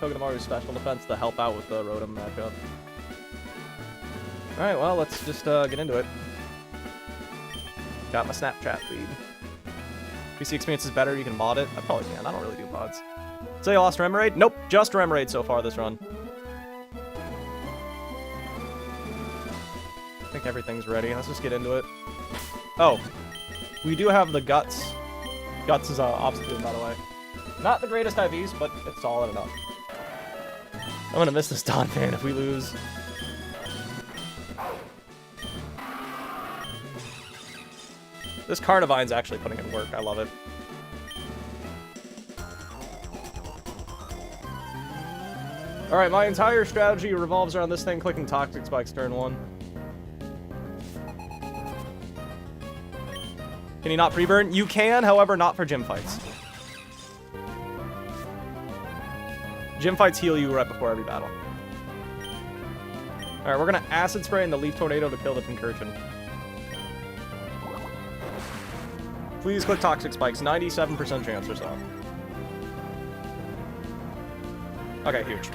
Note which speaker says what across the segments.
Speaker 1: Togedemaru's special defense to help out with the Rotom matchup. Alright, well, let's just get into it. Got my Snapchat feed. PC experience is better, you can mod it. I probably can, I don't really do mods. So you lost Remoraid? Nope, just Remoraid so far this run. I think everything's ready, let's just get into it. Oh, we do have the Guts. Guts is Obstacle, by the way. Not the greatest IVs, but it's solid enough. I'm gonna miss this Dawn fan if we lose. This Carnivine's actually putting in work. I love it. Alright, my entire strategy revolves around this thing clicking Toxic Spikes turn 1. Can you not pre-burn? You can, however, not for gym fights. Gym fights heal you right before every battle. Alright, we're gonna Acid Spray and the Leaf Tornado to kill the Concursion. Please click Toxic Spikes. 97% chance or so. Okay, huge.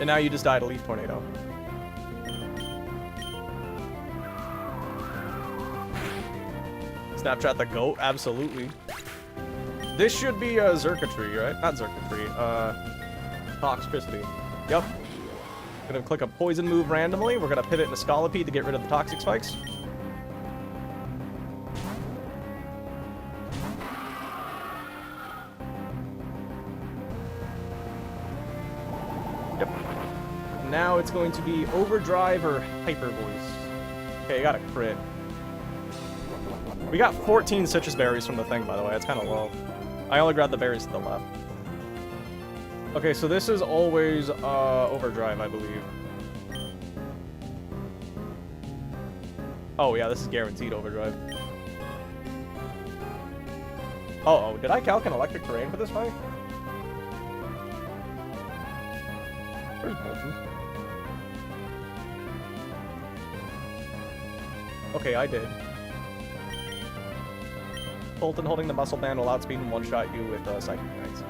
Speaker 1: And now you just died a Leaf Tornado. Snapchat the GOAT? Absolutely. This should be a Xurkitree, right? Not Xurkitree. Toxicity. Yep. Gonna click a Poison move randomly. We're gonna pivot into Scolipede to get rid of the Toxic Spikes. Yep. Now it's going to be Overdrive or Hyper Voice. Okay, you got a crit. We got 14 Citrus Berries from the thing, by the way. It's kind of low. I only grabbed the berries to the left. Okay, so this is always Overdrive, I believe. Oh, yeah, this is guaranteed Overdrive. Oh, did I calc an Electric Terrain for this fight? Where's Bolton? Okay, I did. Bolton holding the muscle band will outspeed and one-shot you with Psychic Knights.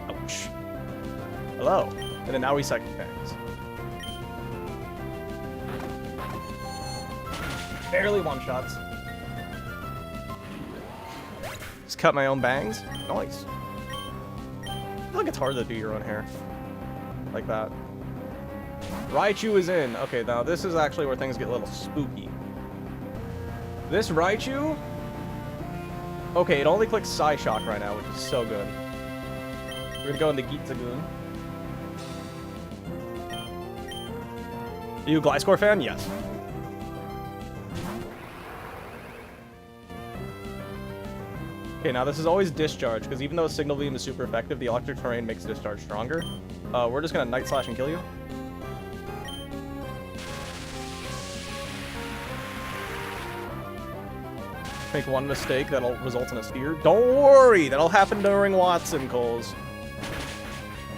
Speaker 1: Ouch. Hello. And then now we Psychic Fangs. Barely one-shots. Just cut my own bangs. Nice. I feel like it's hard to do your own hair. Like that. Raichu is in. Okay, now this is actually where things get a little spooky. This Raichu... Okay, it only clicks Psyshock right now, which is so good. We're gonna go into Gitzagoon. Are you a Gliscor fan? Yes. Okay, now this is always Discharge, because even though Signal Beam is super effective, the Electric Terrain makes Discharge stronger. We're just gonna Night Slash and kill you. Make one mistake, that'll result in a steer. Don't worry, that'll happen during Wattson calls.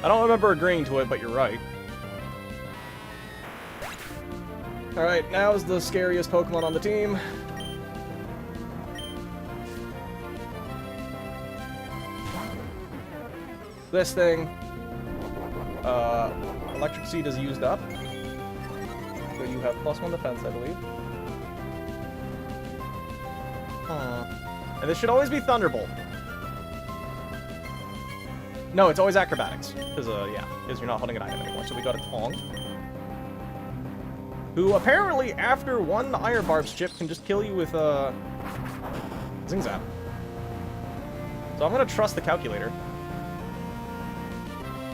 Speaker 1: I don't remember agreeing to it, but you're right. Alright, now is the scariest Pokemon on the team. This thing. Electric Seed is used up. So you have +1 defense, I believe. And this should always be Thunderbolt. No, it's always Acrobatics. Because, yeah, because you're not holding an item anymore. So we go to Tong. Who apparently, after one Iron Barb's chip, can just kill you with, Zing Zap. So I'm gonna trust the calculator.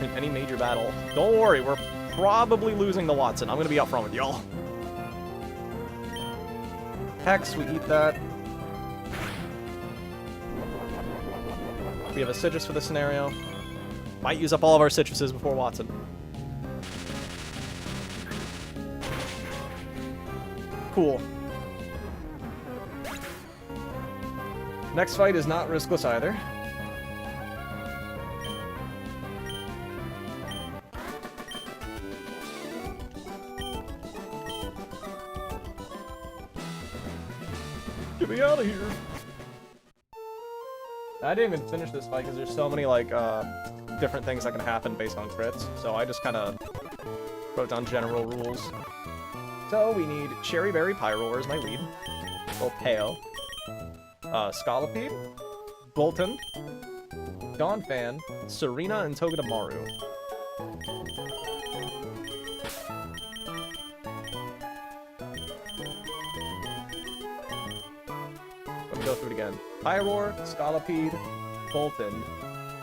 Speaker 1: In any major battle. Don't worry, we're probably losing to Wattson. I'm gonna be up front with y'all. Hex, we eat that. We have a Citrus for this scenario. Might use up all of our Citruses before Wattson. Cool. Next fight is not riskless either. Get me out of here. I didn't even finish this fight because there's so many, like, different things that can happen based on crits. So I just kind of wrote down general rules. So we need Cherry Berry Pyroar as my lead. Volteo. Scolipede. Bolton. Donphan. Serena, and Togedemaru. Let me go through it again. Pyroar, Scolipede, Bolton,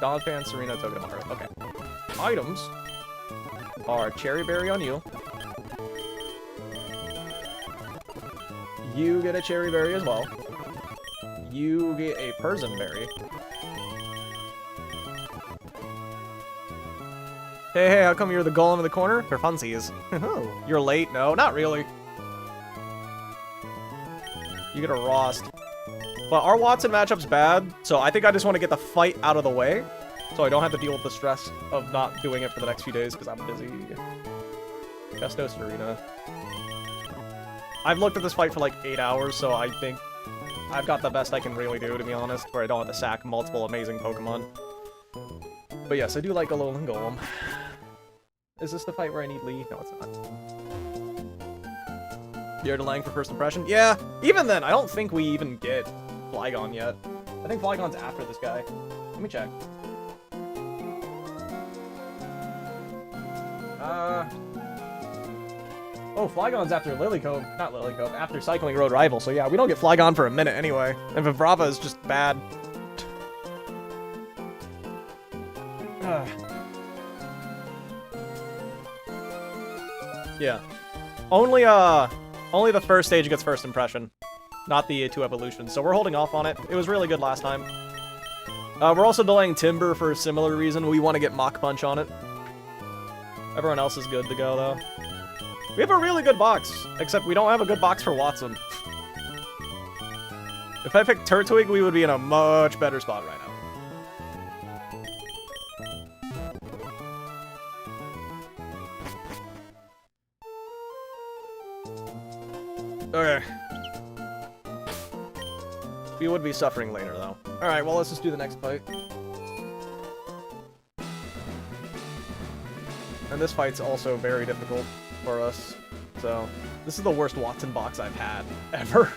Speaker 1: Donphan, Serena, Togedemaru. Okay. Items are Cherry Berry on you. You get a Cherry Berry as well. You get a Persian Berry. Hey, how come you're the golem in the corner? For funsies. You're late? No, not really. You get a Rost. But our Wattson matchup's bad, so I think I just want to get the fight out of the way, so I don't have to deal with the stress of not doing it for the next few days, because I'm busy. Justo Serena. I've looked at this fight for like 8 hours, so I think I've got the best I can really do, to be honest, where I don't have to sack multiple amazing Pokemon. But yes, I do like Alolan Golem. Is this the fight where I need Lee? No, it's not. You're delaying for first impression? Yeah, even then, I don't think we even get Flygon yet. I think Flygon's after this guy. Let me check. Oh, Flygon's after Lily Cove. Not Lily Cove, after Cycling Road Rival. So yeah, we don't get Flygon for a minute anyway. And Vibrava is just bad. Yeah. Only the first stage gets first impression, not the 2 evolutions, so we're holding off on it. It was really good last time. We're also delaying Timber for a similar reason. We want to get Mach Punch on it. Everyone else is good to go, though. We have a really good box, except we don't have a good box for Wattson. If I picked Turtwig, we would be in a much better spot right now. Okay. We would be suffering later, though. Alright, well, let's just do the next fight. And this fight's also very difficult for us. So, this is the worst Wattson box I've had, ever.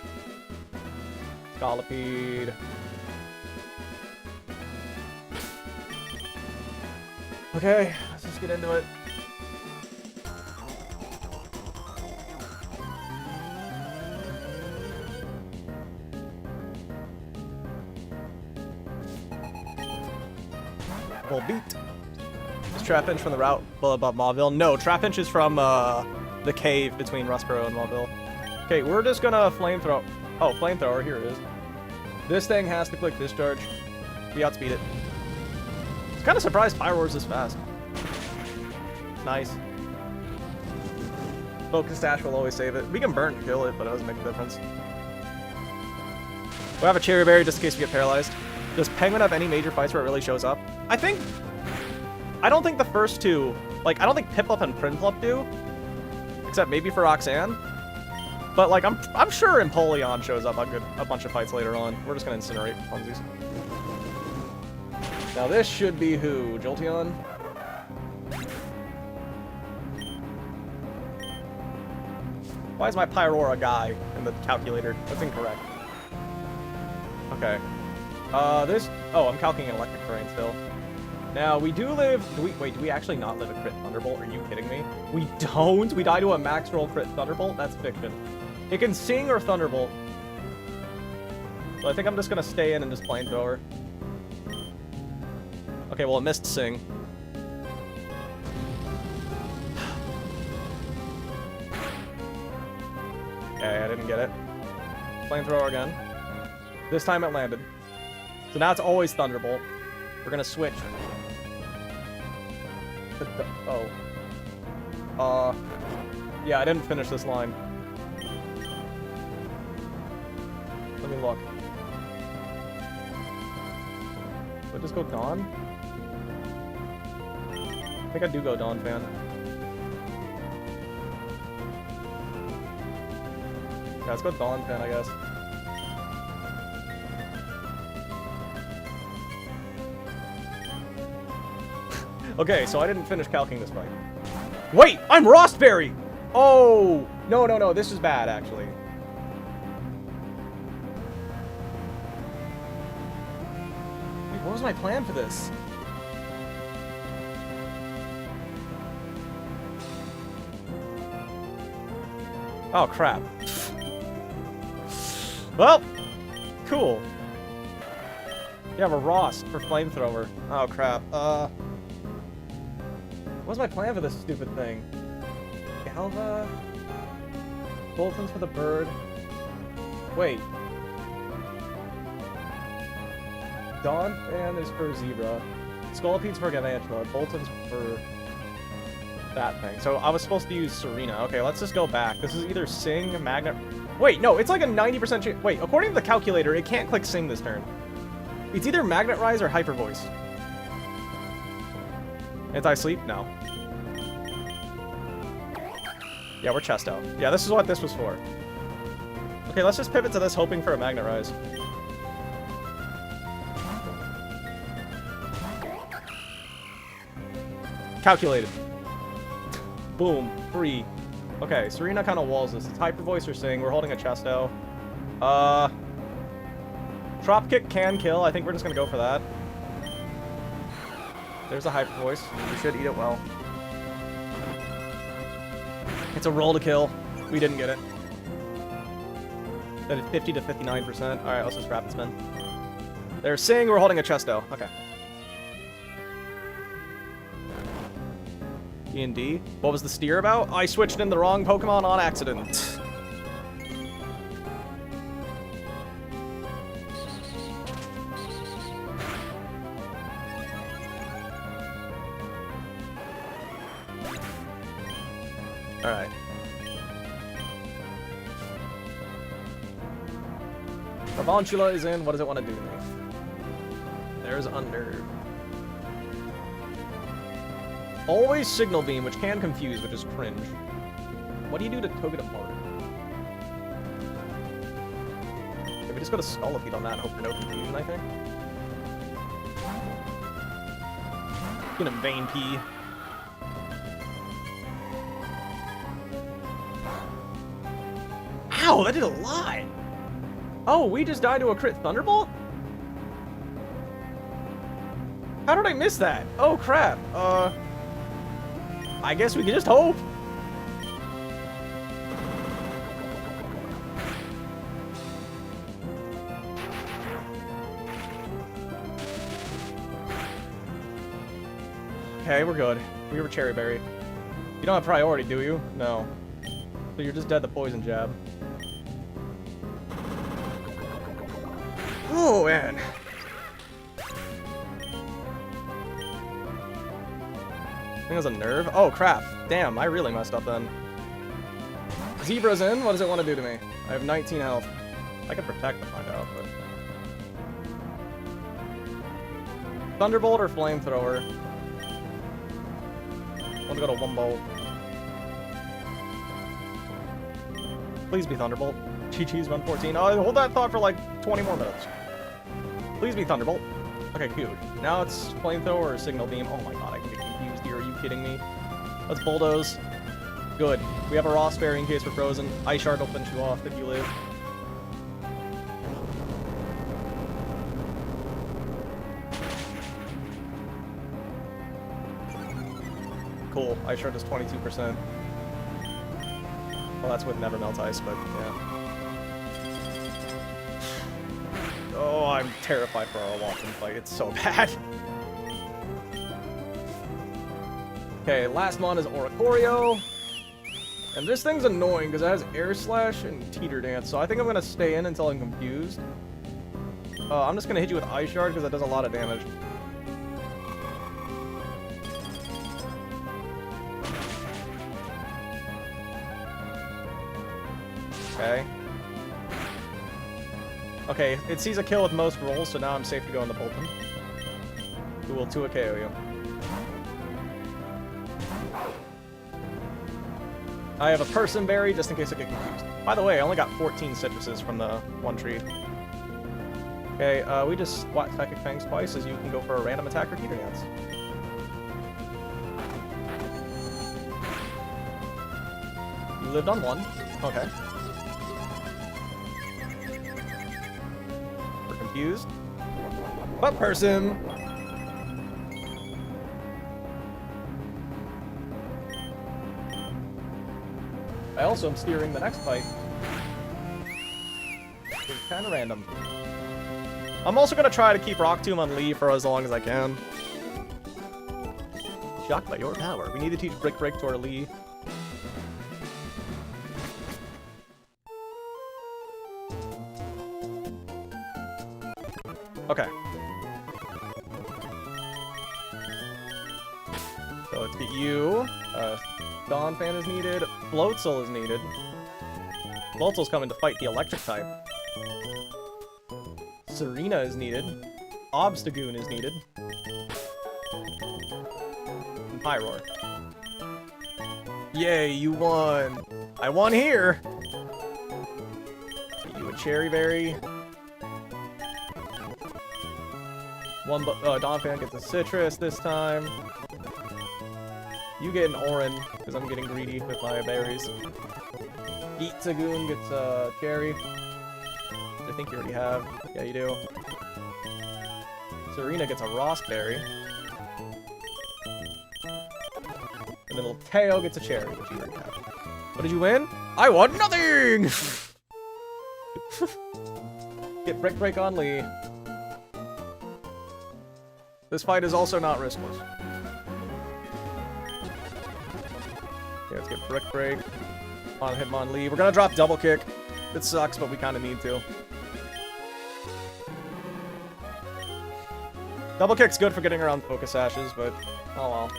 Speaker 1: Scolipede. Okay, let's just get into it. Beat. Is Trapinch from the route above Mauville? No, Trapinch is from the cave between Rustboro and Mauville. Okay, we're just gonna flamethrower. Oh, flamethrower, here it is. This thing has to quick discharge. We outspeed it. I'm kind of surprised Pyroar's this fast. Nice. Focus Dash will always save it. We can burn to kill it, but it doesn't make a difference. We'll have a Cherry Berry just in case we get paralyzed. Does Penguin have any major fights where it really shows up? I don't think the first two, like, I don't think Piplup and Prinplup do, except maybe for Roxanne. But, like, I'm sure Empoleon shows up a bunch of fights later on. We're just gonna incinerate funsies. Now this should be who? Jolteon? Why is my Pyroar a guy in the calculator? That's incorrect. Okay. Oh, I'm calculating Electric Terrain still. Now, we do live... do we actually not live a crit Thunderbolt? Are you kidding me? We don't? We die to a max roll crit Thunderbolt? That's fiction. It can Sing or Thunderbolt. So I think I'm just gonna stay in and just Flamethrower. Okay, well, it missed Sing. Okay, I didn't get it. Flamethrower again. This time it landed. So now it's always Thunderbolt. We're gonna switch. Oh. Yeah, I didn't finish this line. Let me look. Did I just go Dawn? I think I do go Donphan. Yeah, let's go Donphan, I guess. Okay, so I didn't finish calcing this fight. Wait, I'm Rostberry! Oh! No, no, no, this is bad, actually. Wait, what was my plan for this? Oh, crap. Well, cool. Yeah, we're Ross for flamethrower. Oh, crap. What's my plan for this stupid thing? Galva? Bolton's for the bird. Wait. Dawn is for Zebra. Scoliped's for Galvantula. Bolton's for that thing. So I was supposed to use Serena. Okay, let's just go back. This is either Sing, Magnet... Wait, no, it's like a 90% chance... Wait, according to the calculator, it can't click Sing this turn. It's either Magnet Rise or Hyper Voice. Anti-sleep? No. Yeah, we're chest out. Yeah, this is what this was for. Okay, let's just pivot to this, hoping for a Magnet Rise. Calculated. Boom. Free. Okay, Serena kind of walls this. It's Hyper Voice or Sing. We're holding a Chesto. Drop Kick can kill. I think we're just gonna go for that. There's a Hyper Voice. We should eat it well. It's a roll to kill. We didn't get it. That is 50 to 59%. Alright, let's just Rapid Spin. There's Sing. We're holding a Chesto. Okay. D&D. What was the steer about? I switched in the wrong Pokemon on accident. Alright. Galvantula is in. What does it want to do to me? There's Under. Always Signal Beam, which can confuse, which is cringe. What do you do to Togedemaru? Okay, we just go to Scolipede on that and hope for no confusion, I think. Get him, Vane P. Ow, that did a lot! Oh, we just died to a crit Thunderbolt? How did I miss that? Oh, crap. I guess we can just hope. Okay, we're good. We were Cherry Berry. You don't have priority, do you? No. So you're just dead to Poison Jab. Oh, man. I think it was a nerve. Oh, crap. Damn, I really messed up then. Zebra's in. What does it want to do to me? I have 19 health. I can protect to find out, but... Thunderbolt or Flamethrower? I want to go to one bolt. Please be Thunderbolt. Chi-Chi's 114. Oh, hold that thought for like 20 more minutes. Please be Thunderbolt. Okay, good. Now it's Flamethrower or Signal Beam. Oh my god, I can get confused here. Are you kidding me? Let's Bulldoze. Good. We have a Ross Berry in case we're frozen. Ice Shard will finish you off if you live. Cool. Ice Shard is 22%. Well, that's with Never Melt Ice, but yeah. Oh, I'm terrified for our Wattson fight. It's so bad. Okay, last mon is Oricorio. And this thing's annoying because it has Air Slash and Teeter Dance, so I think I'm going to stay in until I'm confused. I'm just going to hit you with Ice Shard because that does a lot of damage. Okay. Okay, it sees a kill with most rolls, so now I'm safe to go in the Bolton. Who will 2 KO you. I have a Person Berry, just in case I get confused. By the way, I only got 14 citruses from the one tree. Okay, we just Psychic Fangs twice, as you can go for a random attack or Teeter Dance. lived on 1. Okay. We're confused. What person? I also am steering the next fight. It's kind of random. I'm also going to try to keep Rock Tomb on Lee for as long as I can. Shocked by your power. We need to teach Brick Break to our Lee. Okay. So let's get you. Donphan is needed. Floatzel is needed. Floatzel's coming to fight the electric type. Serena is needed. Obstagoon is needed. And Pyroar. Yay, you won! I won here! Get you a Cherry Berry. Donphan gets a Citrus this time. You get an Oran, because I'm getting greedy with my berries. Eatzagoon gets a Cherry. I think you already have. Yeah, you do. Serena gets a Roskberry. And then little Teo gets a Cherry, which you already have. What did you win? I won nothing! Get Brick Break on Lee. This fight is also not riskless. Okay, let's get Brick Break on Hitmonlee. We're gonna drop Double Kick. It sucks, but we kind of need to. Double Kick's good for getting around Focus Ashes, but oh well.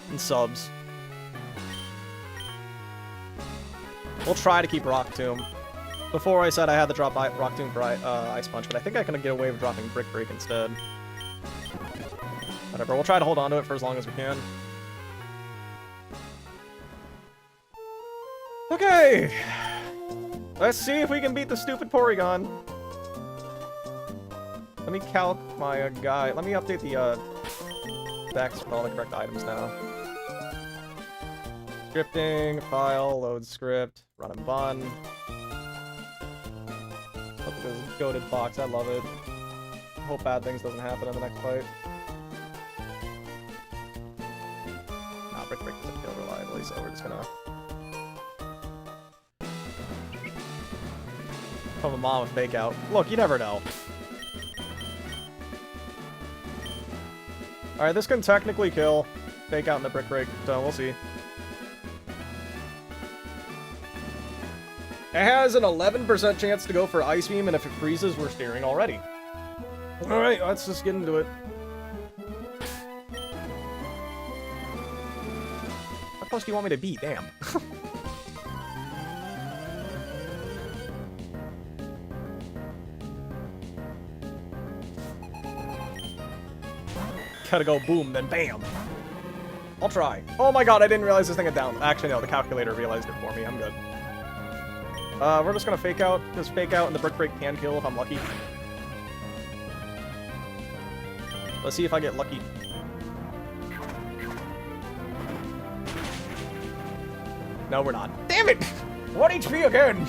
Speaker 1: And subs. We'll try to keep Rock Tomb. Before I said I had to drop Rock Tomb for Ice Punch, but I think I can get away with dropping Brick Break instead. Whatever, we'll try to hold on to it for as long as we can. Okay! Let's see if we can beat the stupid Porygon. Let me calc my guy. Let me update the decks with all the correct items now. Scripting, file, load script, run and bun. Look at this goated box, I love it. Hope bad things doesn't happen in the next fight. Nah, Brick Break doesn't feel reliably, so we're just gonna... From a mom with Fake Out. Look, you never know. Alright, this can technically kill Fake Out in the Brick Break, so we'll see. It has an 11% chance to go for Ice Beam, and if it freezes, we're steering already. Alright, let's just get into it. How close do you want me to be? Damn. Gotta go boom, then bam. I'll try. Oh my god, I didn't realize this thing had down. Actually, no, the calculator realized it for me. I'm good. We're just gonna Fake Out, because Fake Out and the Brick Break can kill if I'm lucky. Let's see if I get lucky. No, we're not. Damn it! 1 HP again!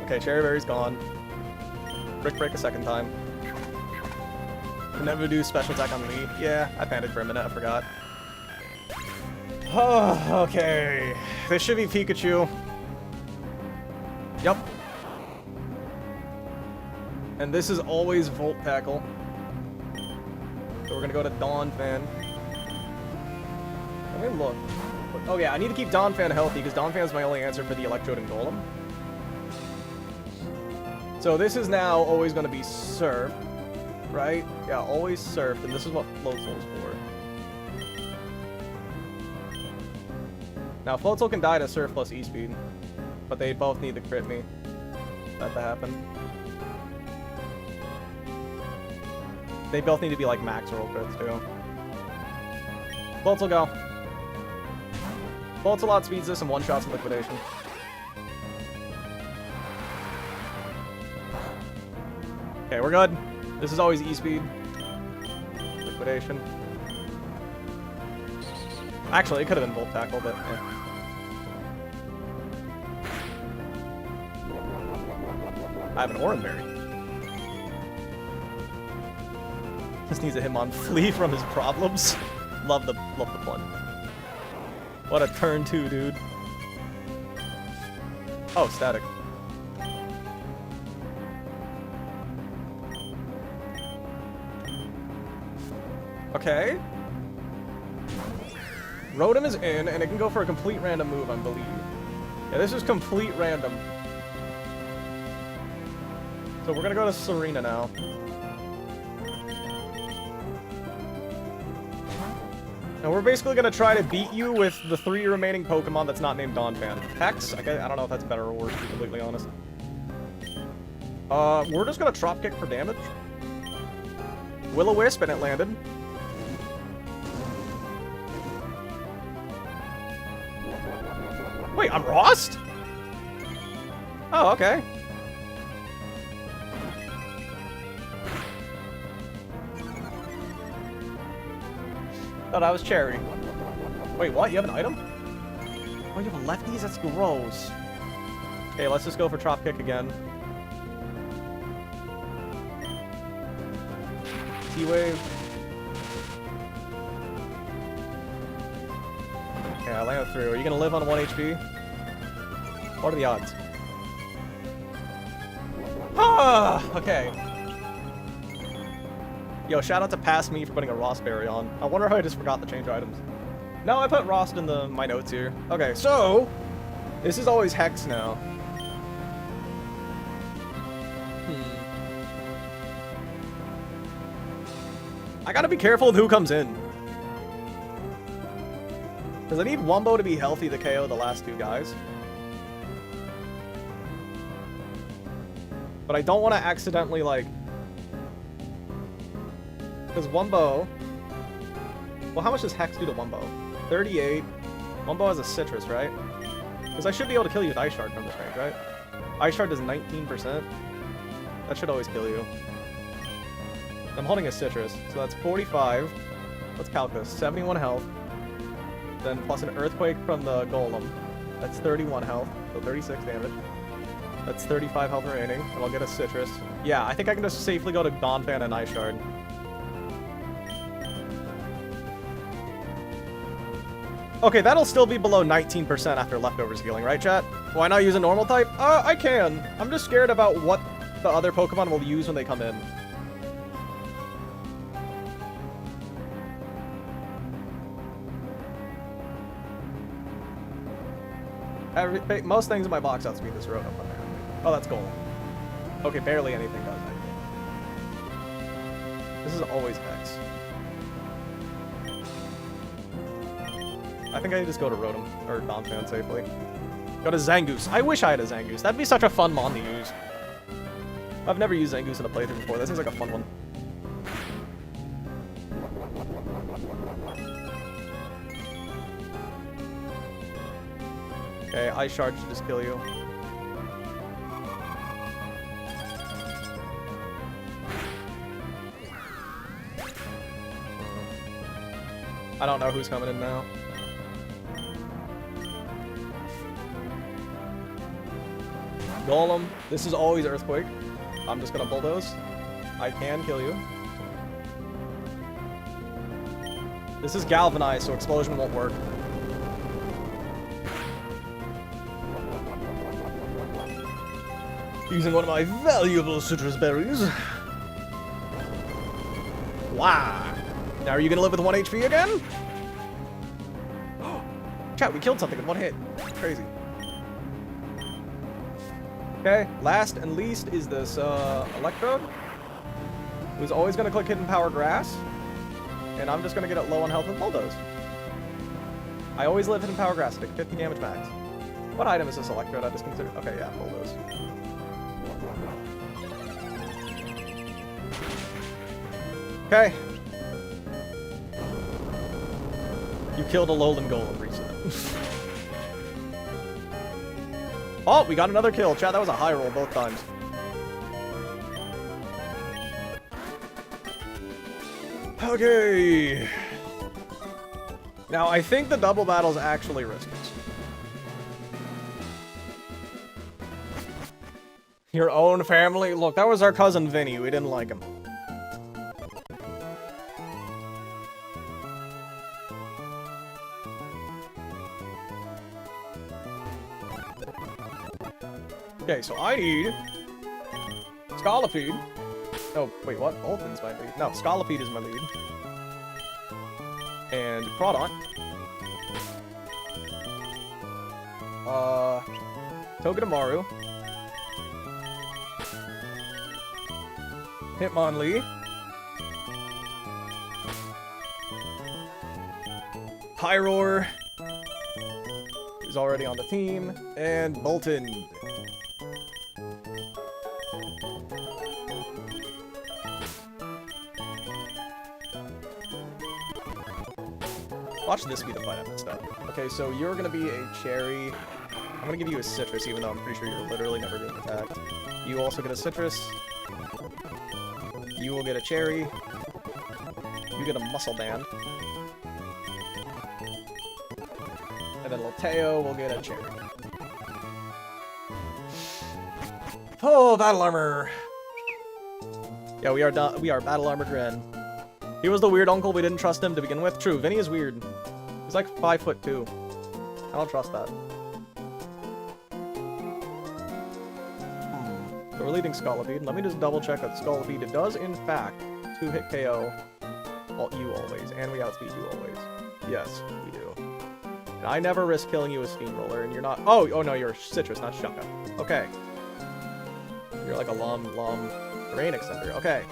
Speaker 1: Okay, Cherry Berry's gone. Brick Break a second time. Can never do special attack on Lee. Yeah, I panicked for a minute, I forgot. Oh, okay. This should be Pikachu. Yep. And this is always Volt Tackle. So we're gonna go to Donphan. Let me look. Oh yeah, I need to keep Donphan healthy, because Donphan is my only answer for the Electrode and Golem. So this is now always going to be Surf, right? Yeah, always Surf, and this is what Floatzel is for. Now, Floatzel can die to Surf plus E-Speed, but they both need to crit me. That to happen. They both need to be like max roll crits too. Floatzel go. Floatzel outspeeds this and one-shots in Liquidation. Okay, we're good. This is always E-Speed. Liquidation. Actually, it could have been Volt Tackle, but yeah. I have an Oranberry. Just needs a Hitmon flee from his problems. Love the pun. What a turn 2, dude. Oh, static. Okay. Rotom is in, and it can go for a complete random move, I believe. Yeah, this is complete random. So we're gonna go to Serena now. And we're basically gonna try to beat you with the 3 remaining Pokemon that's not named Donphan. Hex? I don't know if that's better or worse, to be completely honest. We're just gonna Trop Kick for damage. Will-O-Wisp, and it landed. Wait, I'm Rost? Oh, okay. Thought I was Cherry. Wait, what? You have an item? Oh, you have a lefties? That's gross. Okay, let's just go for Trop Kick again. T-Wave. Okay, I landed through. Are you gonna live on 1 HP? What are the odds? Ah! Okay. Yo, shout out to Past Me for putting a Rostberry on. I wonder how I just forgot to change items. No, I put Rost in my notes here. Okay, so this is always Hex now. I gotta be careful with who comes in. Because I need Wumbo to be healthy to KO the last 2 guys. But I don't want to accidentally, like... Because Wumbo... Well, how much does Hex do to Wumbo? 38. Wumbo has a Citrus, right? Because I should be able to kill you with Ice Shard from this range, right? Ice Shard does 19%. That should always kill you. I'm holding a Citrus, so that's 45. Let's calc this. 71 health. Then plus an Earthquake from the Golem. That's 31 health, so 36 damage. That's 35 health remaining, and I'll get a Citrus. Yeah, I think I can just safely go to Donphan and Ice Shard. Okay, that'll still be below 19% after Leftovers healing, right, chat? Why not use a normal type? I can. I'm just scared about what the other Pokemon will use when they come in. Most things in my box outspeed this road up on there. Oh, that's gold. Okay, barely anything does anything. This is always Hex. I think I just go to Rotom, or Donphan safely. Go to Zangoose. I wish I had a Zangoose. That'd be such a fun mon to use. I've never used Zangoose in a playthrough before. That seems like a fun one. Okay, Ice Shard should just kill you. I don't know who's coming in now. Golem. This is always Earthquake. I'm just gonna Bulldoze. I can kill you. This is Galvanized, so Explosion won't work. Using one of my valuable citrus berries. Wow. Now are you gonna live with 1 HP again? Chat, we killed something in 1 hit. Crazy. Okay, last and least is this Electrode, who's always gonna click Hidden Power Grass, and I'm just gonna get it low on health with Bulldoze. I always live Hidden Power Grass, take 50 damage max. What item is this Electrode? I just considered. Okay, yeah, Bulldoze. Okay. You killed a Alolan Golem recently. Oh, we got another kill. Chat, that was a high roll both times. Okay. Now, I think the double battle's actually risky. Your own family? Look, that was our cousin Vinny. We didn't like him. Okay, so I need Scolipede. Oh, wait, what? Bolton's my lead. No, Scolipede is my lead. And Crawdaunt. Togedemaru. Hitmonlee. Pyroar is already on the team. And Bolton. Watch this be the fight I messed up. Okay, so you're gonna be a cherry. I'm gonna give you a citrus, even though I'm pretty sure you're literally never getting attacked. You also get a citrus. You will get a cherry. You get a muscle band. And then Loteo will get a cherry. Oh, battle armor! Yeah, we are done. We are battle armored Ren. He was the weird uncle, we didn't trust him to begin with. True, Vinny is weird. He's like 5'2". I don't trust that. So we're leading Scolipede. Let me just double check that Scolipede does, in fact, 2-hit KO you always, and we outspeed you always. Yes, we do. And I never risk killing you with Steamroller, and you're not... Oh, no, you're Citrus, not Shucka. Okay. You're like a Lom Rain Extender. Okay.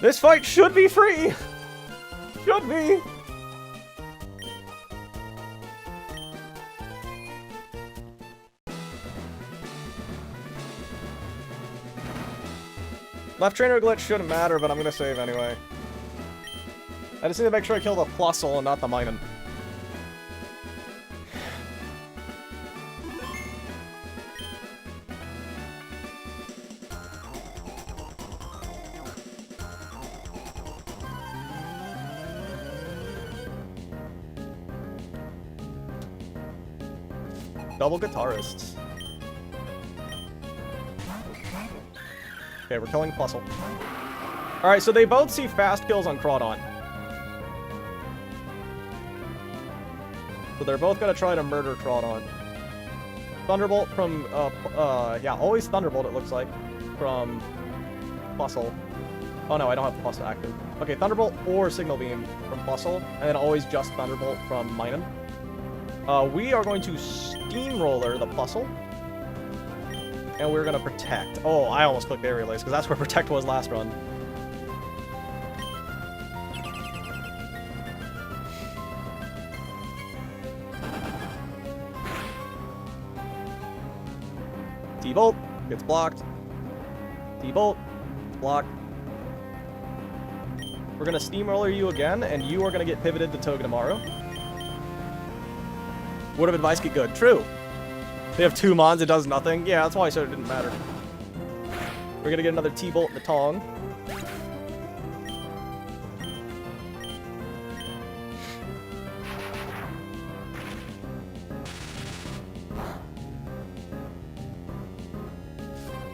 Speaker 1: This fight should be free! Should be! Left trainer glitch shouldn't matter, but I'm gonna save anyway. I just need to make sure I kill the Plusle and not the Minun. Double guitarists. Okay, we're killing Plusle. Alright, so they both see fast kills on Crawdaunt. So they're both gonna try to murder Crawdaunt. Thunderbolt from, yeah, always Thunderbolt it looks like, from Plusle. Oh no, I don't have Plusle active. Okay, Thunderbolt or Signal Beam from Plusle, and then always just Thunderbolt from Minun. We are going to Steamroller the Plusle. And we're gonna Protect. Oh, I almost clicked Aerial Ace, because that's where Protect was last run. T-Bolt gets blocked. T-Bolt, blocked. We're gonna Steamroller you again, and you are gonna get pivoted to Togedemaru. Word of advice, get good. True. They have 2 Mons, it does nothing. Yeah, that's why I said it didn't matter. We're gonna get another T-Bolt in the Tong.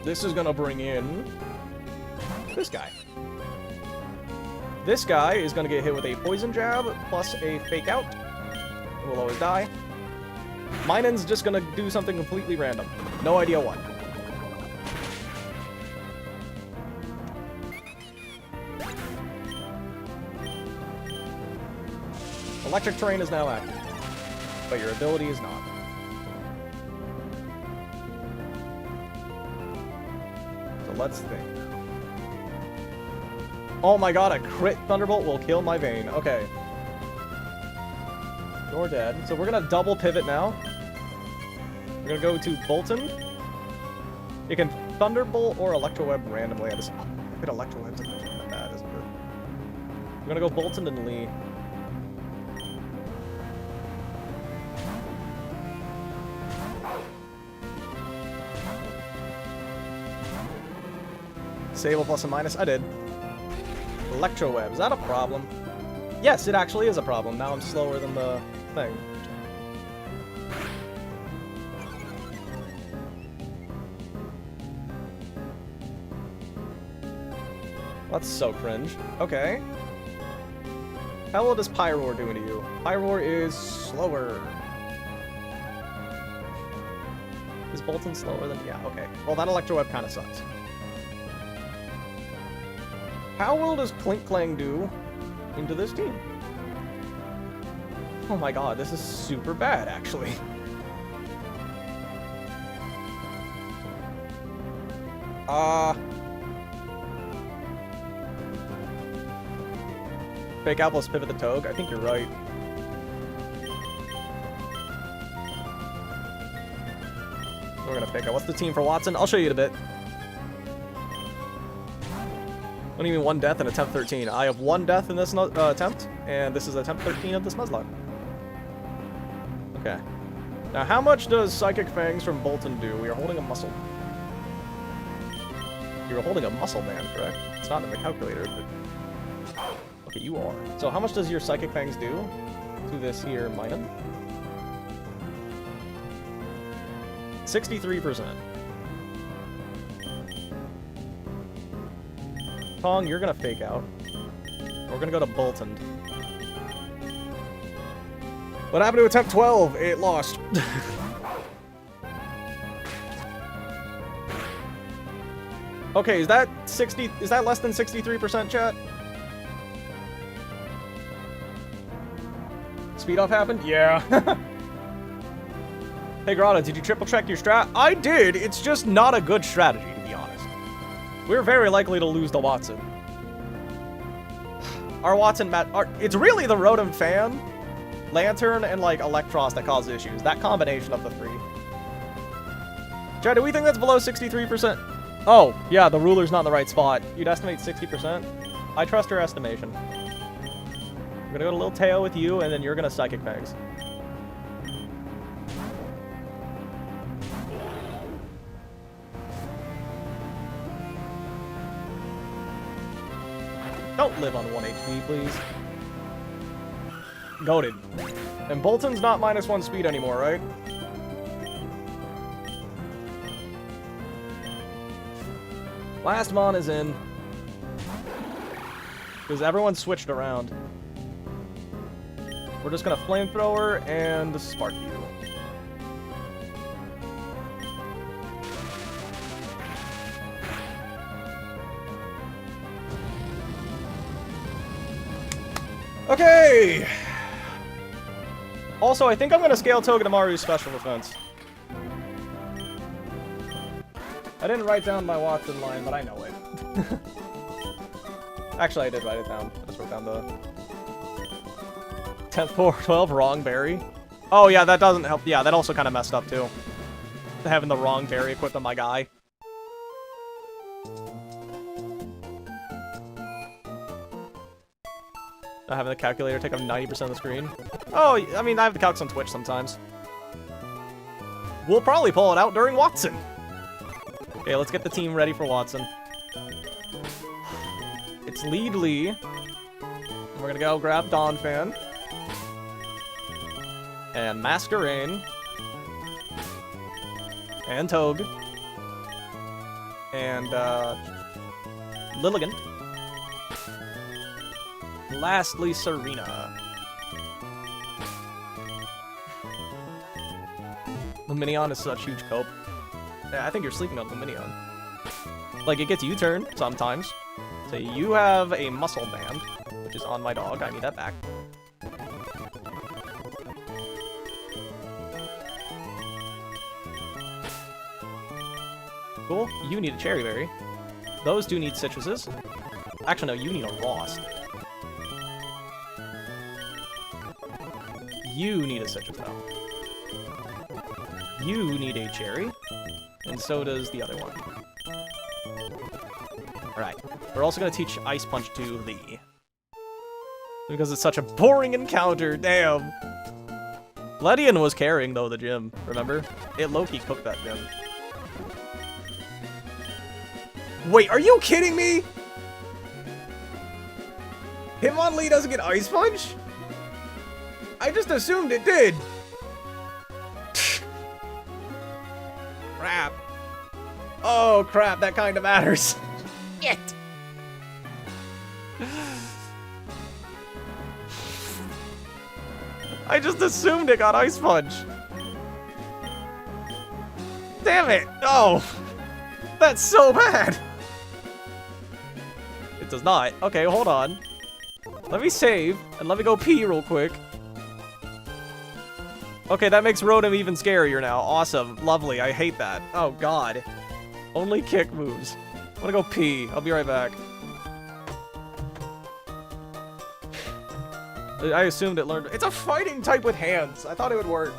Speaker 1: This is gonna bring in this guy. This guy is gonna get hit with a Poison Jab plus a Fake Out. It will always die. Minun's just gonna do something completely random. No idea what. Electric Terrain is now active, but your ability is not. So let's think. Oh my god, a crit Thunderbolt will kill my Vayne. Okay. You're dead. So we're gonna double pivot now. We're gonna go to Bolton. You can Thunderbolt or Electro Web randomly. I just hit Electro Web's not that bad, isn't it? We're gonna go Bolton and Lee. Disable plus and minus. I did. Electro Web. Is that a problem? Yes, it actually is a problem. Now I'm slower than the thing. That's so cringe. Okay. How well does Pyroar do to you? Pyroar is slower. Is Bolton slower than... Yeah, okay. Well, that Electro Web kind of sucks. How well does Clink Clang do into this team? Oh my god, this is super bad, actually. Fake out plus pivot the Togue? I think you're right. We're gonna fake out. What's the team for Wattson? I'll show you in a bit. What do you mean 1 death in attempt 13? I have 1 death in this attempt, and this is attempt 13 of this Nuzlocke. Okay. Now, how much does Psychic Fangs from Bolton do? We are holding a muscle. You're holding a muscle, man, correct? It's not in the calculator, but... Okay, you are. So how much does your Psychic Fangs do to this here Minun? 63%. Tong, you're gonna fake out. We're gonna go to Bolton. What happened to attempt 12? It lost. Okay, is that 60? Is that less than 63%, chat? Speed off happened? Yeah. Hey Grotto, did you triple check your strat? I did. It's just not a good strategy, to be honest. We're very likely to lose the Wattson. Our Wattson it's really the Rotom Fan, Lantern, and like Electros that cause issues. That combination of the three. Chad, do we think that's below 63%? Oh, yeah, the ruler's not in the right spot. You'd estimate 60%? I trust your estimation. I'm gonna go to Lil Teo with you, and then you're gonna Psychic Fangs. Don't live on 1 HP, please. Goated. And Bolton's not -1 speed anymore, right? Last Mon is in. Because everyone switched around. We're just gonna Flamethrower and Spark you. Okay! Also, I think I'm gonna scale Togedemaru's special defense. I didn't write down my Wattson line, but I know it. Actually, I did write it down. I just wrote down the 10th 412 wrong berry. Oh yeah, that doesn't help. Yeah, that also kind of messed up too. Having the wrong berry equipped on my guy. Not having the calculator take up 90% of the screen. Oh, I mean, I have the calcs on Twitch sometimes. We'll probably pull it out during Wattson. Okay, let's get the team ready for Wattson. It's Lead Lee. We're gonna go grab Donphan. And Masquerain. And Togue. And, Lilligant. Lastly, Serena. Lumineon is such huge cope. Yeah, I think you're sleeping on Lumineon. Like, it gets U-turn sometimes. So you have a Muscle Band, which is on my dog. I need that back. Cool. You need a Cherry Berry. Those two need Citruses. Actually, no, you need a Rost. You need a Citrus, though. You need a Cherry. And so does the other one. Alright. We're also going to teach Ice Punch to Lee. Because it's such a boring encounter, damn! Ledian was carrying, though, the gym, remember? It low-key cooked that gym. Wait, are you kidding me? Hitmonlee doesn't get Ice Punch? I just assumed it did. Crap. Oh, crap, that kind of matters. Shit. I just assumed it got Ice Punch. Damn it. Oh. That's so bad. It does not. Okay, hold on. Let me save, and let me go pee real quick. Okay, that makes Rotom even scarier now. Awesome. Lovely. I hate that. Oh, God. Only kick moves. I'm gonna go pee. I'll be right back. I assumed it learned... It's a fighting type with hands. I thought it would work.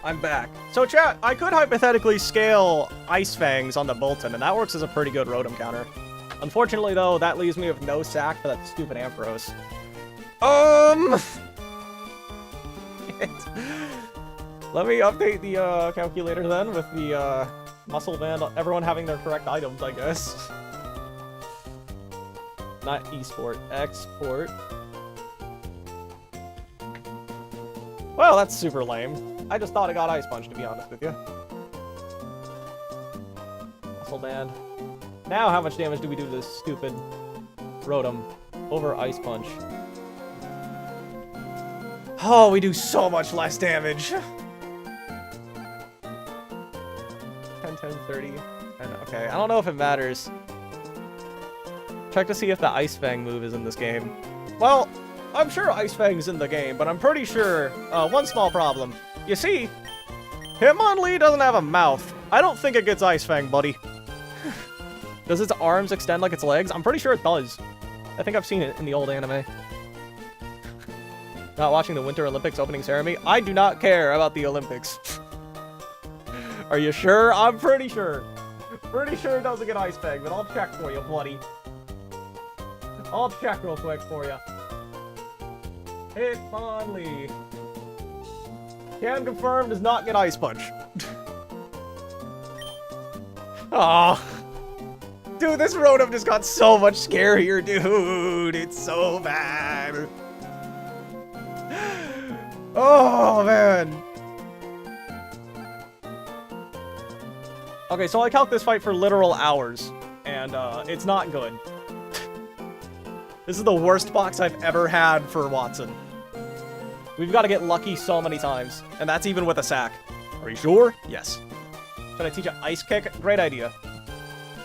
Speaker 1: I'm back. So chat, I could hypothetically scale Ice Fangs on the Bolton, and that works as a pretty good Rotom counter. Unfortunately, though, that leaves me with no sack for that stupid Ampharos. Let me update the calculator then with the muscle band, everyone having their correct items, I guess. Not esport, export. Well, that's super lame. I just thought it got Ice Punch, to be honest with you. Muscle Band. Now, how much damage do we do to this stupid Rotom over Ice Punch? Oh, we do so much less damage. 10, 10, 30. Okay, I don't know if it matters. Check to see if the Ice Fang move is in this game. Well, I'm sure Ice Fang's in the game, but I'm pretty sure... one small problem. You see, Hitmonlee doesn't have a mouth. I don't think it gets Ice Fang, buddy. Does its arms extend like its legs? I'm pretty sure it does. I think I've seen it in the old anime. Not watching the Winter Olympics opening ceremony? I do not care about the Olympics. Are you sure? I'm pretty sure. Pretty sure it doesn't get Ice Fang, but I'll check for you, buddy. I'll check real quick for you. Hitmonlee. Can confirm does not get Ice Punch. Aw. Dude, this Rotom just got so much scarier, dude. It's so bad. Oh, man. Okay, so I calc this fight for literal hours, and it's not good. This is the worst box I've ever had for Wattson. We've got to get lucky so many times, and that's even with a sack. Are you sure? Yes. Should I teach an Ice Kick? Great idea.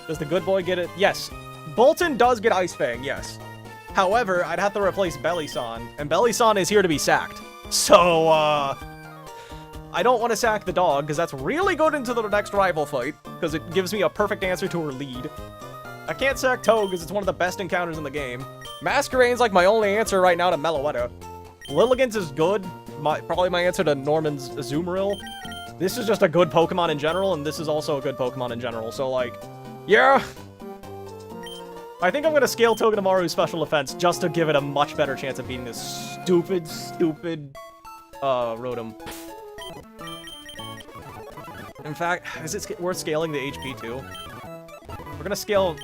Speaker 1: Does the good boy get it? Yes. Bolton does get Ice Fang, yes. However, I'd have to replace Belly-san, and Belly-san is here to be sacked. So, I don't want to sack the dog, because that's really good into the next rival fight, because it gives me a perfect answer to her lead. I can't sack Toad, because it's one of the best encounters in the game. Masquerade's like my only answer right now to Meloetta. Lilligant's is good. Probably my answer to Norman's Azumarill. This is just a good Pokemon in general, and this is also a good Pokemon in general. So, like, yeah. I think I'm going to scale Togedemaru's special defense just to give it a much better chance of beating this stupid Rotom. In fact, is it worth scaling the HP too? We're going to scale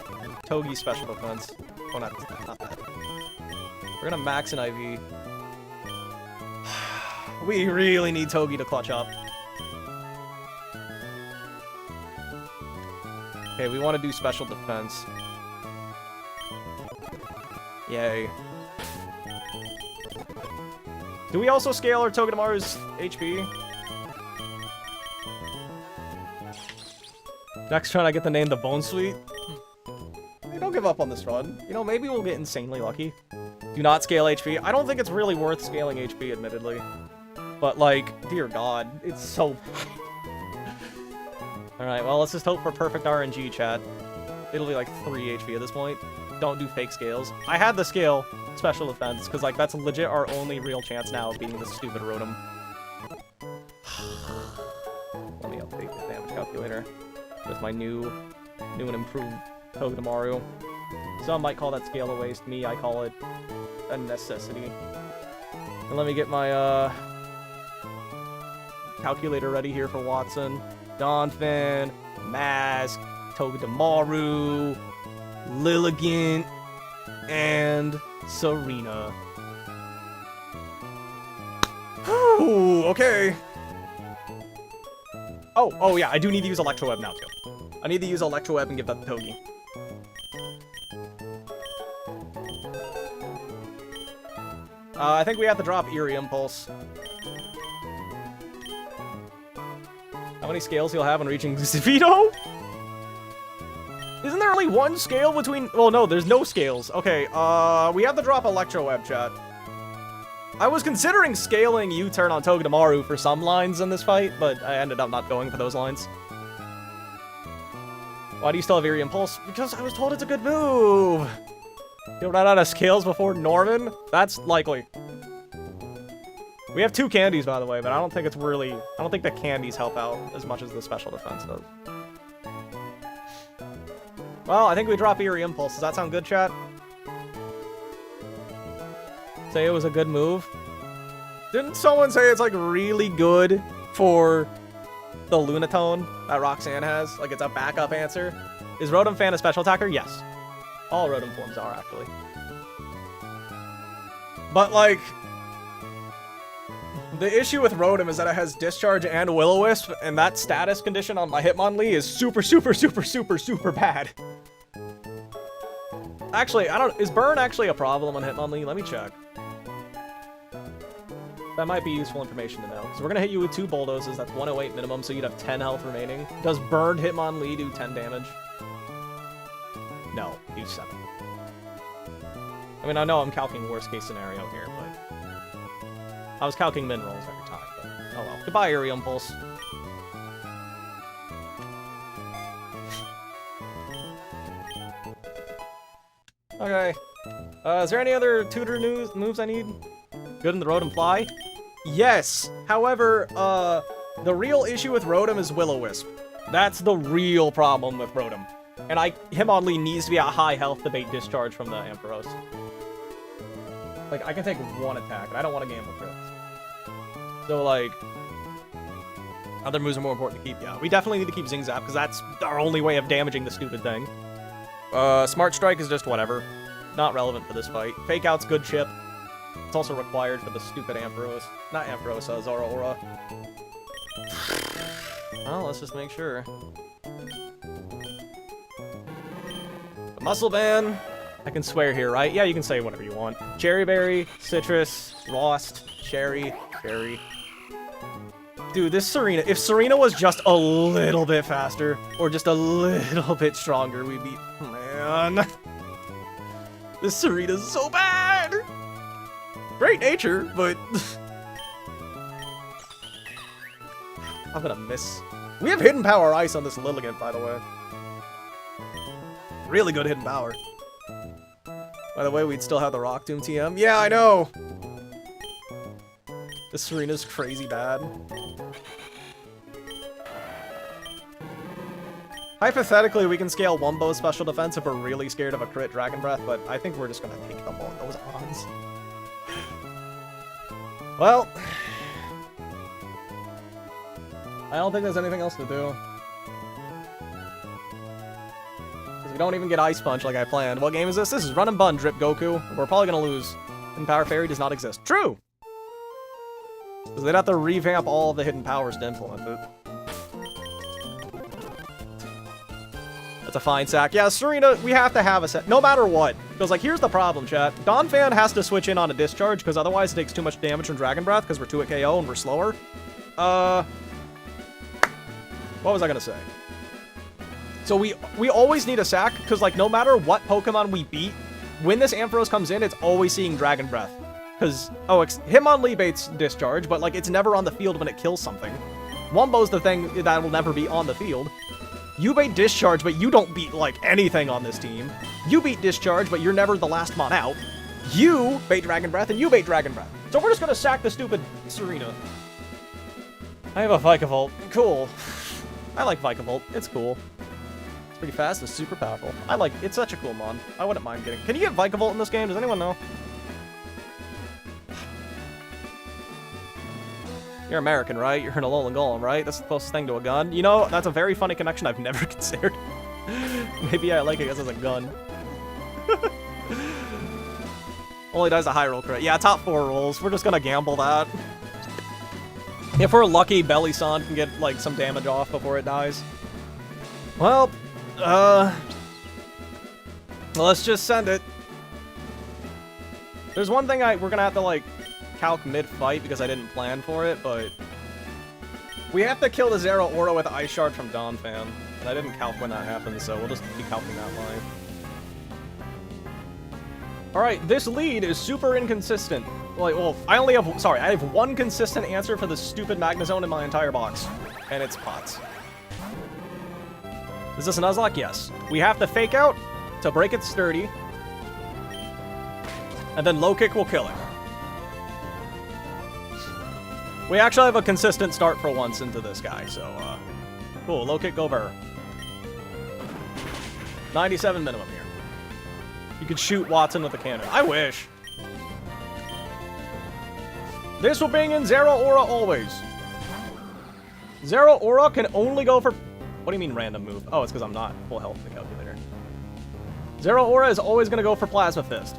Speaker 1: Togi's special defense. Oh, not that. We're going to max an IV. We really need Togi to clutch up. Okay, we want to do special defense. Yay. Do we also scale our Togedemaru's HP? Next turn I get to name the Bone Sweet. Hey, don't give up on this run. You know, maybe we'll get insanely lucky. Do not scale HP. I don't think it's really worth scaling HP, admittedly. But, like, dear God, it's so... Alright, well, let's just hope for perfect RNG, chat. It'll be, like, 3 HP at this point. Don't do fake scales. I had the scale special defense, because, like, that's legit our only real chance now of beating this stupid Rotom. Let me update the damage calculator with my new and improved Togedemaru. Some might call that scale a waste. Me, I call it a necessity. And let me get my calculator ready here for Wattson. Donphan, Mask, Togedemaru, Lilligant, and Serena. Ooh, okay. Oh yeah, I do need to use Electro Web now too. I need to use Electro Web and give that to Togi. I think we have to drop Eerie Impulse. How many scales he'll have when reaching Vito? Isn't there only one scale between... Well, no, there's no scales. Okay, we have to drop Electro Web, chat. I was considering scaling U-turn on Togedemaru for some lines in this fight, but I ended up not going for those lines. Why do you still have Eerie Impulse? Because I was told it's a good move! You'll run out of scales before Norman? That's likely. We have 2 candies, by the way, but I don't think it's really... I don't think the candies help out as much as the special defense does. Well, I think we drop Eerie Impulse. Does that sound good, chat? Say it was a good move? Didn't someone say it's, like, really good for the Lunatone that Roxanne has? Like, it's a backup answer? Is Rotom Fan a special attacker? Yes. All Rotom forms are, actually. But, like... The issue with Rotom is that it has Discharge and Will-O-Wisp, and that status condition on my Hitmonlee is super, super, super, super, super bad. Actually, I don't... Is Burn actually a problem on Hitmonlee? Let me check. That might be useful information to know. So we're gonna hit you with 2 Bulldozes. That's 108 minimum, so you'd have 10 health remaining. Does Burned Hitmonlee do 10 damage? No, do 7. I mean, I know I'm calculating worst case scenario here, but... I was calculating min rolls every time, but... Oh well. Goodbye, Eerie Impulse. Okay. Is there any other tutor moves I need? Good in the Rotom Fly? Yes! However, the real issue with Rotom is Will-O-Wisp. That's the real problem with Rotom. And Hitmonlee needs to be at high health to bait Discharge from the Ampharos. Like, I can take 1 attack, and I don't want to gamble crits. So, like... Other moves are more important to keep, yeah. We definitely need to keep Zing Zap, because that's our only way of damaging the stupid thing. Smart Strike is just whatever. Not relevant for this fight. Fake Out's good chip. It's also required for the stupid Ampharos. Not Ampharos, Zoroark. Well, let's just make sure. The Muscle Band. I can swear here, right? Yeah, you can say whatever you want. Cherry Berry, Citrus, Lost, Cherry. Dude, this Serena... If Serena was just a little bit faster, or just a little bit stronger, we'd be... Man... This Serena's so bad! Great nature, but... I'm gonna miss. We have Hidden Power Ice on this Lilligant, by the way. Really good Hidden Power. By the way, we'd still have the Rock Tomb TM. Yeah, I know! This Serena's crazy bad. Hypothetically, we can scale Wumbo's special defense if we're really scared of a crit Dragon Breath, but I think we're just gonna take them on those odds. Well... I don't think there's anything else to do. Because we don't even get Ice Punch like I planned. What game is this? This is Run and Bun, Drip Goku. We're probably gonna lose. And Power Fairy does not exist. True! Because they'd have to revamp all the hidden powers to implement it. That's a fine sack. Yeah, Serena, we have to have a set. No matter what. Because, like, here's the problem, chat. Donphan has to switch in on a Discharge, because otherwise it takes too much damage from Dragon Breath, because we're 2 at KO and we're slower. What was I gonna say? So we always need a sack, because, like, no matter what Pokemon we beat, when this Ampharos comes in, it's always seeing Dragon Breath. Because, oh, Hitmonlee baits Discharge, but, like, it's never on the field when it kills something. Wombo's the thing that will never be on the field. You bait Discharge, but you don't beat, like, anything on this team. You beat Discharge, but you're never the last mon out. You bait Dragon Breath, and you bait Dragon Breath. So we're just gonna sack the stupid Serena. I have a Vikavolt. Cool. I like Vikavolt. It's cool. It's pretty fast. It's super powerful. It's such a cool mon. I wouldn't mind getting... Can you get Vikavolt in this game? Does anyone know? You're American, right? You're an Alolan Golem, right? That's the closest thing to a gun. You know, that's a very funny connection I've never considered. Maybe I like it because it's a gun. Only dies a high roll crit. Yeah, top 4 rolls. We're just gonna gamble that. If we're lucky, Belly-san can get, like, some damage off before it dies. Well, let's just send it. There's one thing we're gonna have to, like, calc mid-fight because I didn't plan for it, but we have to kill the Zeraora with Ice Shard from Donphan, and I didn't calc when that happens, so we'll just be calcing that line. Alright, this lead is super inconsistent. Like, well, I have one consistent answer for the stupid Magnezone in my entire box, and it's Pots. Is this a Nuzlocke? Yes. We have to Fake Out to break its sturdy, and then Low Kick will kill it. We actually have a consistent start for once into this guy, so, cool. Low Kick, go Burr. 97 minimum here. You could shoot Wattson with a cannon. I wish. This will bring in Zeraora always. Zeraora can only go for... What do you mean random move? Oh, it's because I'm not full health in the calculator. Zeraora is always going to go for Plasma Fist.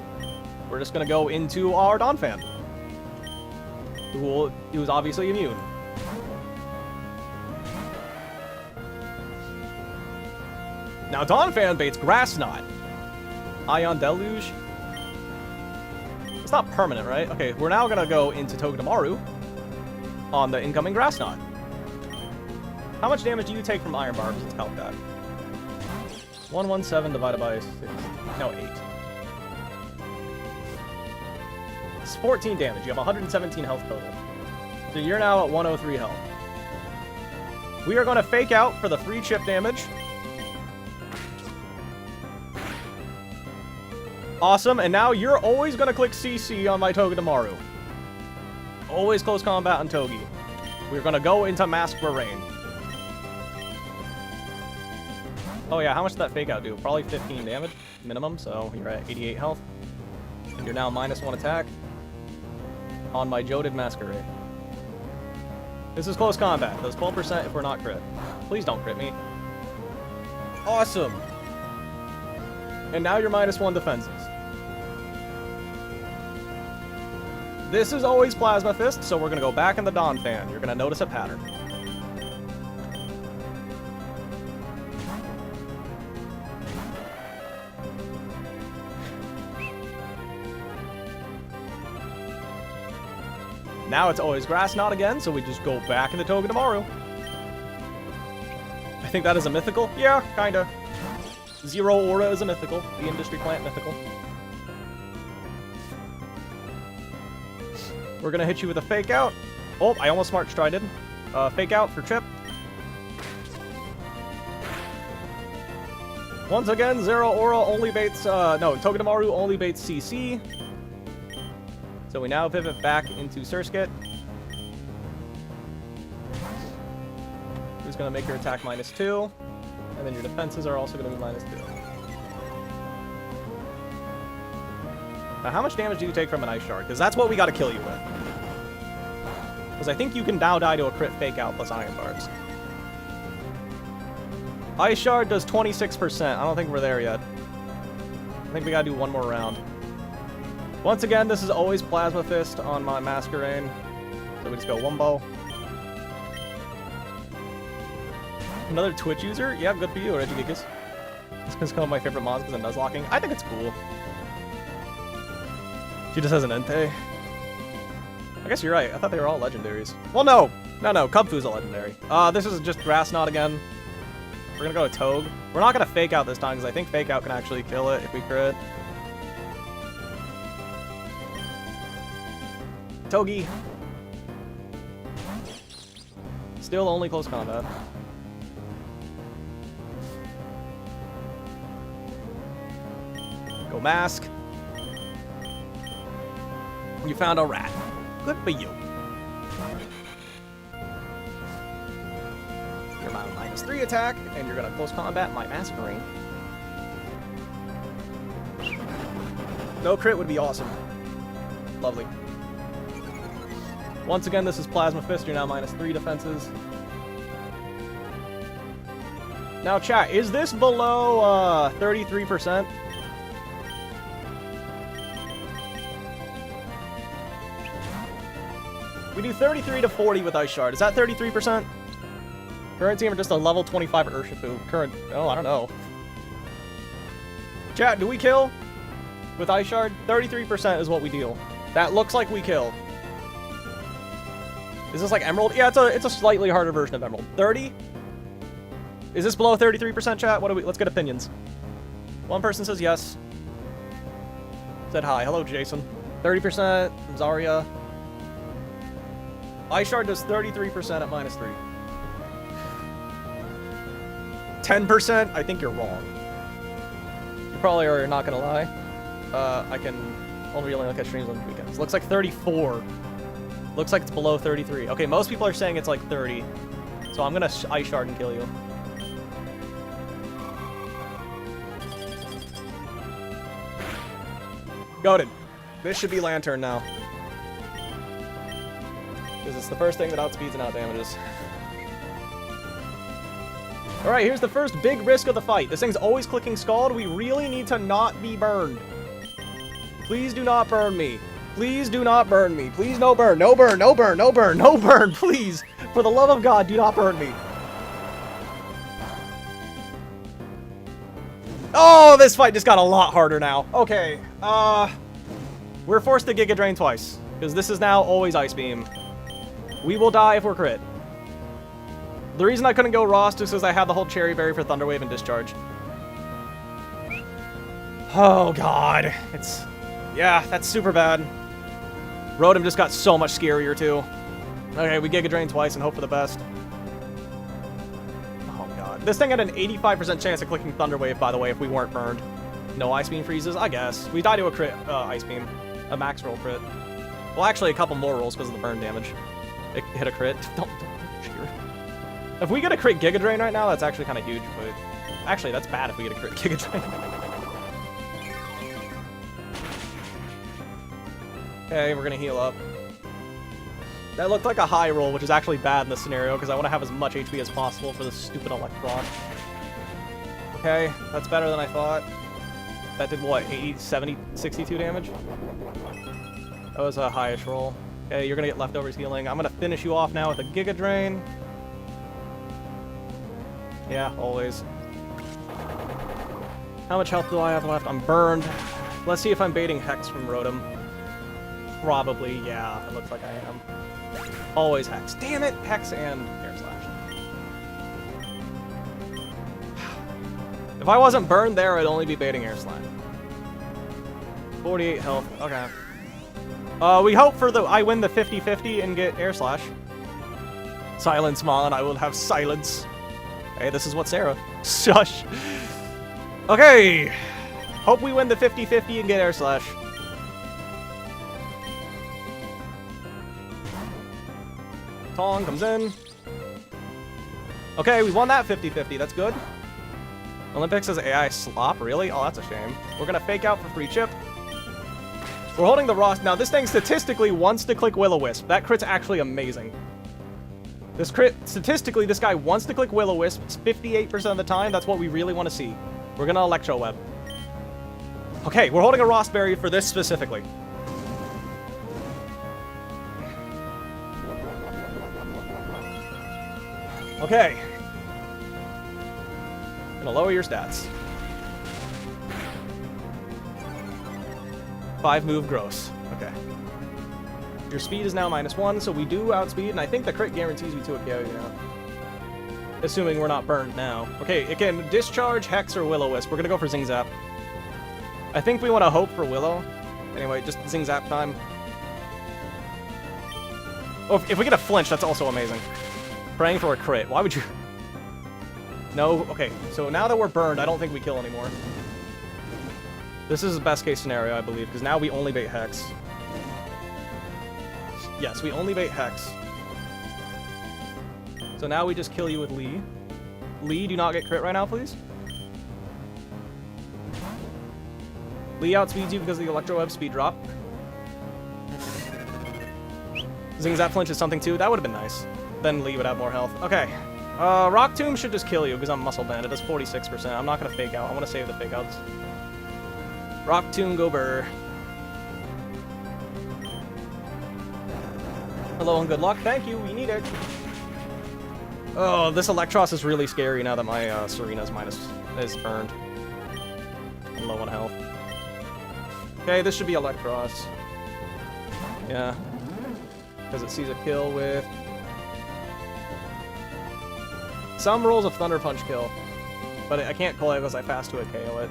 Speaker 1: We're just going to go into our Donphan, who's obviously immune. Now Donphan baits Grass Knot. Ion Deluge. It's not permanent, right? Okay, we're now gonna go into Togedemaru on the incoming Grass Knot. How much damage do you take from Iron Barbs? Let's count that. 117 divided by 6. No, 8. It's 14 damage. You have 117 health total. So you're now at 103 health. We are going to Fake Out for the free chip damage. Awesome, and now you're always going to click CC on my Togedemaru. Always close combat on Togi. We're going to go into Mask Rain. Oh yeah, how much did that Fake Out do? Probably 15 damage minimum, so you're at 88 health. And you're now -1 attack on my Joded Masquerade. This is close combat. Does 12% if we're not crit. Please don't crit me. Awesome. And now you're -1 defenses. This is always Plasma Fist, so we're going to go back in the Donphan. You're going to notice a pattern. Now it's always Grass Knot again, so we just go back in the Togedemaru. I think that is a mythical. Yeah, kinda. Zeraora is a mythical. The industry plant mythical. We're gonna hit you with a Fake Out. Oh, I almost Smart Strided. Fake Out for Chip. Once again, Zeraora only baits, Togedemaru only baits CC. So we now pivot back into Surskit. Who's going to make your attack -2. And then your defenses are also going to be -2. Now, how much damage do you take from an Ice Shard? Because that's what we got to kill you with. Because I think you can now die to a crit Fake Out plus Iron Barbs. Ice Shard does 26%. I don't think we're there yet. I think we got to do one more round. Once again, this is always Plasma Fist on my Masquerade. So we just go Wumbo. Another Twitch user? Yeah, good for you, Regigigas. This is one of my favorite mods because of Nuzlocking. I think it's cool. She just has an Entei. I guess you're right. I thought they were all legendaries. Well, no. No, Kubfu's a legendary. This is just Grass Knot again. We're gonna go with Togue. We're not gonna fake out this time because I think fake out can actually kill it if we crit. Togi. Still only close combat. Go mask. You found a rat. Good for you. You're my -3 attack, and you're gonna close combat my Masquerade. No crit would be awesome. Lovely. Once again, this is Plasma Fist. You're now -3 defenses. Now, chat, is this below 33%? We do 33 to 40 with Ice Shard. Is that 33%? Current team are just a level 25 Urshifu. Current... Oh, I don't know. Chat, do we kill with Ice Shard? 33% is what we deal. That looks like we kill. Is this like Emerald? Yeah, it's a slightly harder version of Emerald. 30? Is this below 33%, chat? What do we... Let's get opinions. One person says yes. Said hi. Hello, Jason. 30%. Zarya. Ice Shard does 33% at -3. 10%? I think you're wrong. You probably are not gonna lie. I can only really look at streams on weekends. Looks like 34. Looks like it's below 33. Okay, most people are saying it's like 30. So I'm gonna Ice Shard and kill you. Goated. This should be Lantern now. Because it's the first thing that outspeeds and outdamages. Alright, here's the first big risk of the fight. This thing's always clicking Scald. We really need to not be burned. Please do not burn me. Please do not burn me. Please no burn. No burn. No burn. No burn. No burn. Please. For the love of God, do not burn me. Oh, this fight just got a lot harder now. Okay. We're forced to Giga Drain twice. Because this is now always Ice Beam. We will die if we're crit. The reason I couldn't go Rost is because I had the whole Cherry Berry for Thunder Wave and Discharge. Oh, God. It's... Yeah, that's super bad. Rotom just got so much scarier, too. Okay, we Giga Drain twice and hope for the best. Oh, God. This thing had an 85% chance of clicking Thunder Wave, by the way, if we weren't burned. No Ice Beam freezes? I guess. We died to a crit Ice Beam. A max roll crit. Well, actually, a couple more rolls because of the burn damage. It hit a crit. Don't cheer. If we get a crit Giga Drain right now, that's actually kind of huge, but... Actually, that's bad if we get a crit Giga Drain. Okay, we're gonna heal up. That looked like a high roll, which is actually bad in this scenario, because I want to have as much HP as possible for this stupid Electron. Okay, that's better than I thought. That did what, 80, 70, 62 damage? That was a highish roll. Okay, you're gonna get leftovers healing. I'm gonna finish you off now with a Giga Drain. Yeah, always. How much health do I have left? I'm burned. Let's see if I'm baiting Hex from Rotom. Probably, yeah. It looks like I am. Always Hex. Damn it! Hex and Air Slash. If I wasn't burned there, I'd only be baiting Air Slash. 48 health. Okay. We hope for the I win the 50-50 and get Air Slash. Silence, Mon. I will have silence. Hey, this is what Sarah. Shush. Okay. Hope we win the 50-50 and get Air Slash. Tong comes in. Okay, we won that 50-50. That's good. Olympic says AI slop. Really? Oh, that's a shame. We're going to fake out for free chip. We're holding the Ross. Now, this thing statistically wants to click Will-O-Wisp. That crit's actually amazing. This crit, statistically, this guy wants to click Will-O-Wisp 58% of the time. That's what we really want to see. We're going to Electro Web. Okay, we're holding a Ross Berry for this specifically. Okay. Gonna lower your stats. 5 move gross. Okay. Your speed is now -1, so we do outspeed, and I think the crit guarantees you to a KO, you know. Assuming we're not burned now. Okay, it can discharge, Hex, or Will-O-Wisp. We're gonna go for Zing Zap. I think we want to hope for Willow. Anyway, just Zing Zap time. Oh, if we get a flinch, that's also amazing. Praying for a crit. Why would you... No? Okay, so now that we're burned, I don't think we kill anymore. This is the best case scenario, I believe, because now we only bait Hex. Yes, we only bait Hex. So now we just kill you with Lee. Lee, do not get crit right now, please. Lee outspeeds you because of the Electro Web speed drop. Zing Zap flinch is something too. That would have been nice. Then Lee would have more health. Okay. Rock Tomb should just kill you because I'm Muscle Band. It does 46%. I'm not going to fake out. I want to save the fake outs. Rock Tomb, go burr. Hello and good luck. Thank you. We need it. Oh, this Electros is really scary now that my Serena's is burned. I'm low on health. Okay, this should be Electros. Yeah. Because it sees a kill with... Some rolls of Thunder Punch kill. But I can't call it because I fast to it KO it.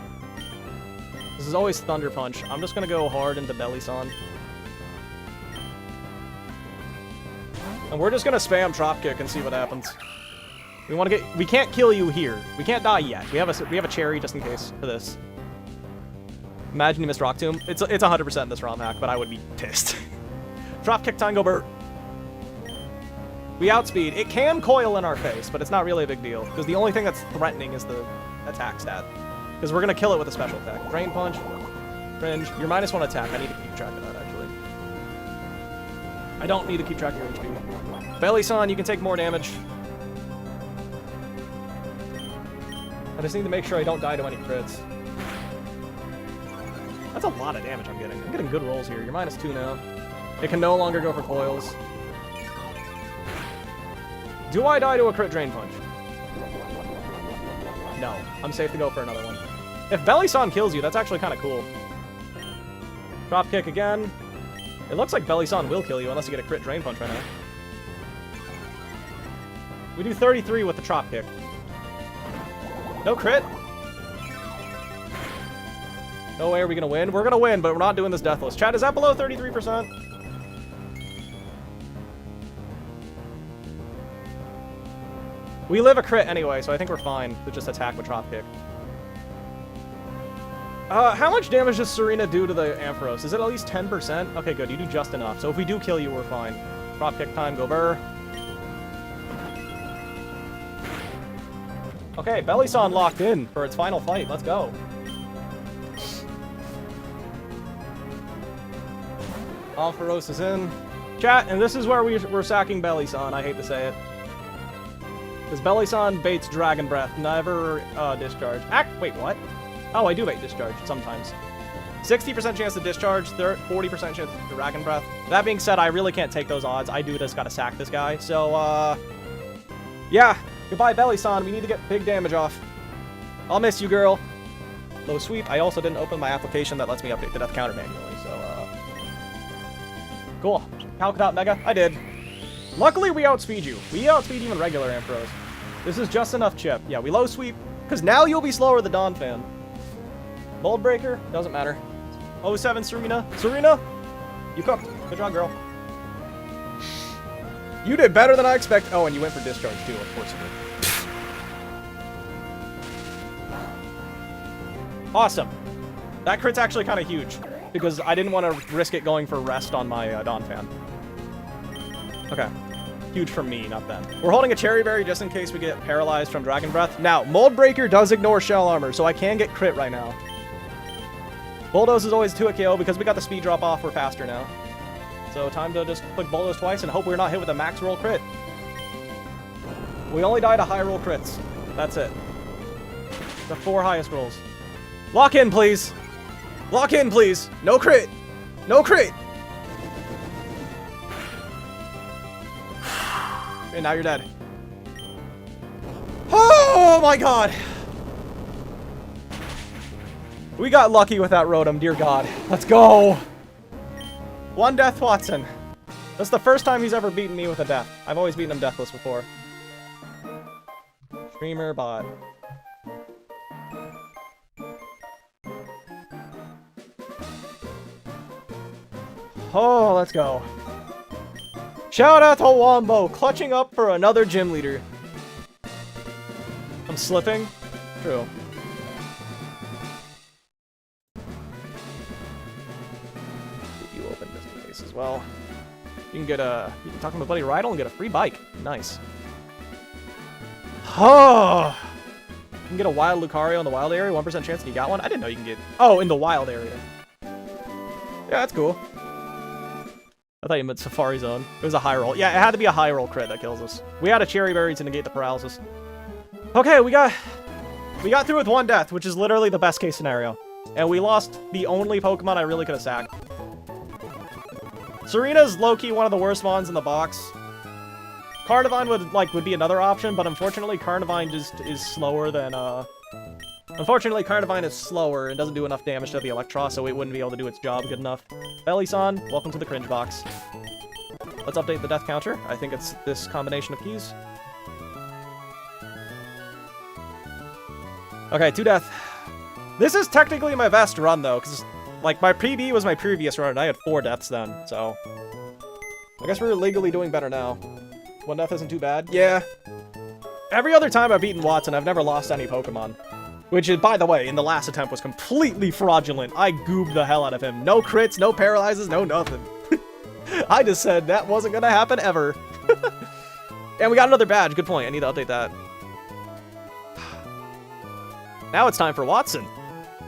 Speaker 1: This is always Thunder Punch. I'm just going to go hard into Belly-san. And we're just going to spam Dropkick and see what happens. We want to get... We can't kill you here. We can't die yet. We have a cherry just in case for this. Imagine you missed Rock Tomb. It's 100% this ROM hack, but I would be pissed. Dropkick time, go Bert. We outspeed. It can coil in our face, but it's not really a big deal. Because the only thing that's threatening is the attack stat. Because we're going to kill it with a special attack. Drain Punch. Fringe. Your -1 attack. I need to keep track of that, actually. I don't need to keep track of your HP. Belly-san, you can take more damage. I just need to make sure I don't die to any crits. That's a lot of damage I'm getting. I'm getting good rolls here. You're -2 now. It can no longer go for coils. Do I die to a crit Drain Punch? No. I'm safe to go for another one. If Belly-san kills you, that's actually kind of cool. Drop kick again. It looks like Belly-san will kill you unless you get a crit Drain Punch right now. We do 33 with the drop kick. No crit. No way are we going to win. We're going to win, but we're not doing this deathless. Chat, is that below 33%? We live a crit anyway, so I think we're fine to just attack with drop kick. How much damage does Serena do to the Ampharos? Is it at least 10%? Okay, good. You do just enough. So if we do kill you, we're fine. Drop kick time, go burr. Okay, Belly-san locked in for its final fight. Let's go. Ampharos is in. Chat, and this is where we're sacking Belly-san. I hate to say it. Because Belly-san baits Dragon Breath, never discharge. Wait, what? Oh, I do bait discharge sometimes. 60% chance to discharge, 40% chance to Dragon Breath. That being said, I really can't take those odds. I do just gotta sack this guy. So, yeah. Goodbye, Belly-san. We need to get big damage off. I'll miss you, girl. Low sweep. I also didn't open my application that lets me update the death counter manually, so, cool. Calcadot Mega. I did. Luckily, we outspeed you. We outspeed even regular Ampharos. This is just enough chip. Yeah, we low sweep. Because now you'll be slower than Dawn Fan. Mold Breaker. Doesn't matter. 07 Serena. Serena, you cooked. Good job, girl. You did better than I expected. Oh, and you went for discharge, too. Of course you did. Awesome. That crit's actually kind of huge. Because I didn't want to risk it going for rest on my Dawn Fan. Okay. Huge for me, not them. We're holding a Cherry Berry just in case we get paralyzed from Dragon Breath. Now, Mold Breaker does ignore Shell Armor, so I can get crit right now. Bulldoze is always 2 KO because we got the speed drop off. We're faster now. So time to just click Bulldoze twice and hope we're not hit with a max roll crit. We only die to high roll crits. That's it. The 4 highest rolls. Lock in, please. Lock in, please. No crit. No crit. And now you're dead. Oh my god. We got lucky with that Rotom, dear god. Let's go. 1 death, Wattson. That's the first time he's ever beaten me with a death. I've always beaten him deathless before. Streamer bot. Oh, let's go. Shout out to Wombo, clutching up for another gym leader. I'm slipping? True. You open this place as well. You can talk to my buddy Rydell and get a free bike. Nice. Oh! You can get a wild Lucario in the wild area, 1% chance, and you got one? I didn't know you can get... Oh, in the wild area. Yeah, that's cool. I thought you meant Safari Zone. It was a high roll. Yeah, it had to be a high roll crit that kills us. We had a Cherry Berry to negate the paralysis. Okay, we got through with one death, which is literally the best case scenario. And we lost the only Pokemon I really could have sacked. Serena's low-key one of the worst mons in the box. Carnivine would be another option, but unfortunately Carnivine just is slower than Unfortunately, Carnivine is slower and doesn't do enough damage to the Electros, so it wouldn't be able to do its job good enough. Belly-san, welcome to the cringe box. Let's update the death counter. I think it's this combination of keys. Okay, 2 death. This is technically my best run, though, because, like, my PB was my previous run, and I had 4 deaths then, so... I guess we're legally doing better now. 1 death isn't too bad. Yeah. Every other time I've beaten Wattson, I've never lost any Pokemon. Which, is, by the way, in the last attempt was completely fraudulent. I goobed the hell out of him. No crits, no paralyzes, no nothing. I just said that wasn't gonna happen ever. And we got another badge. Good point. I need to update that. Now it's time for Wattson.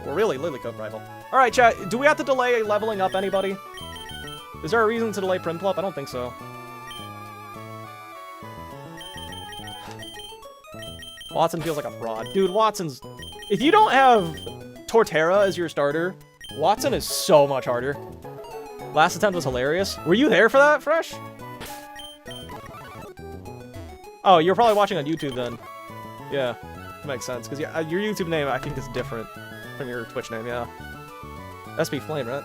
Speaker 1: Or really, Lily Cove rival. Alright, chat. Do we have to delay leveling up anybody? Is there a reason to delay Primplop? I don't think so. Wattson feels like a fraud. Dude, Wattson's... If you don't have Torterra as your starter, Wattson is so much harder. Last attempt was hilarious. Were you there for that, Fresh? Oh, you're probably watching on YouTube then. Yeah, makes sense. Because your YouTube name, I think, is different from your Twitch name, yeah. SB Flame, right?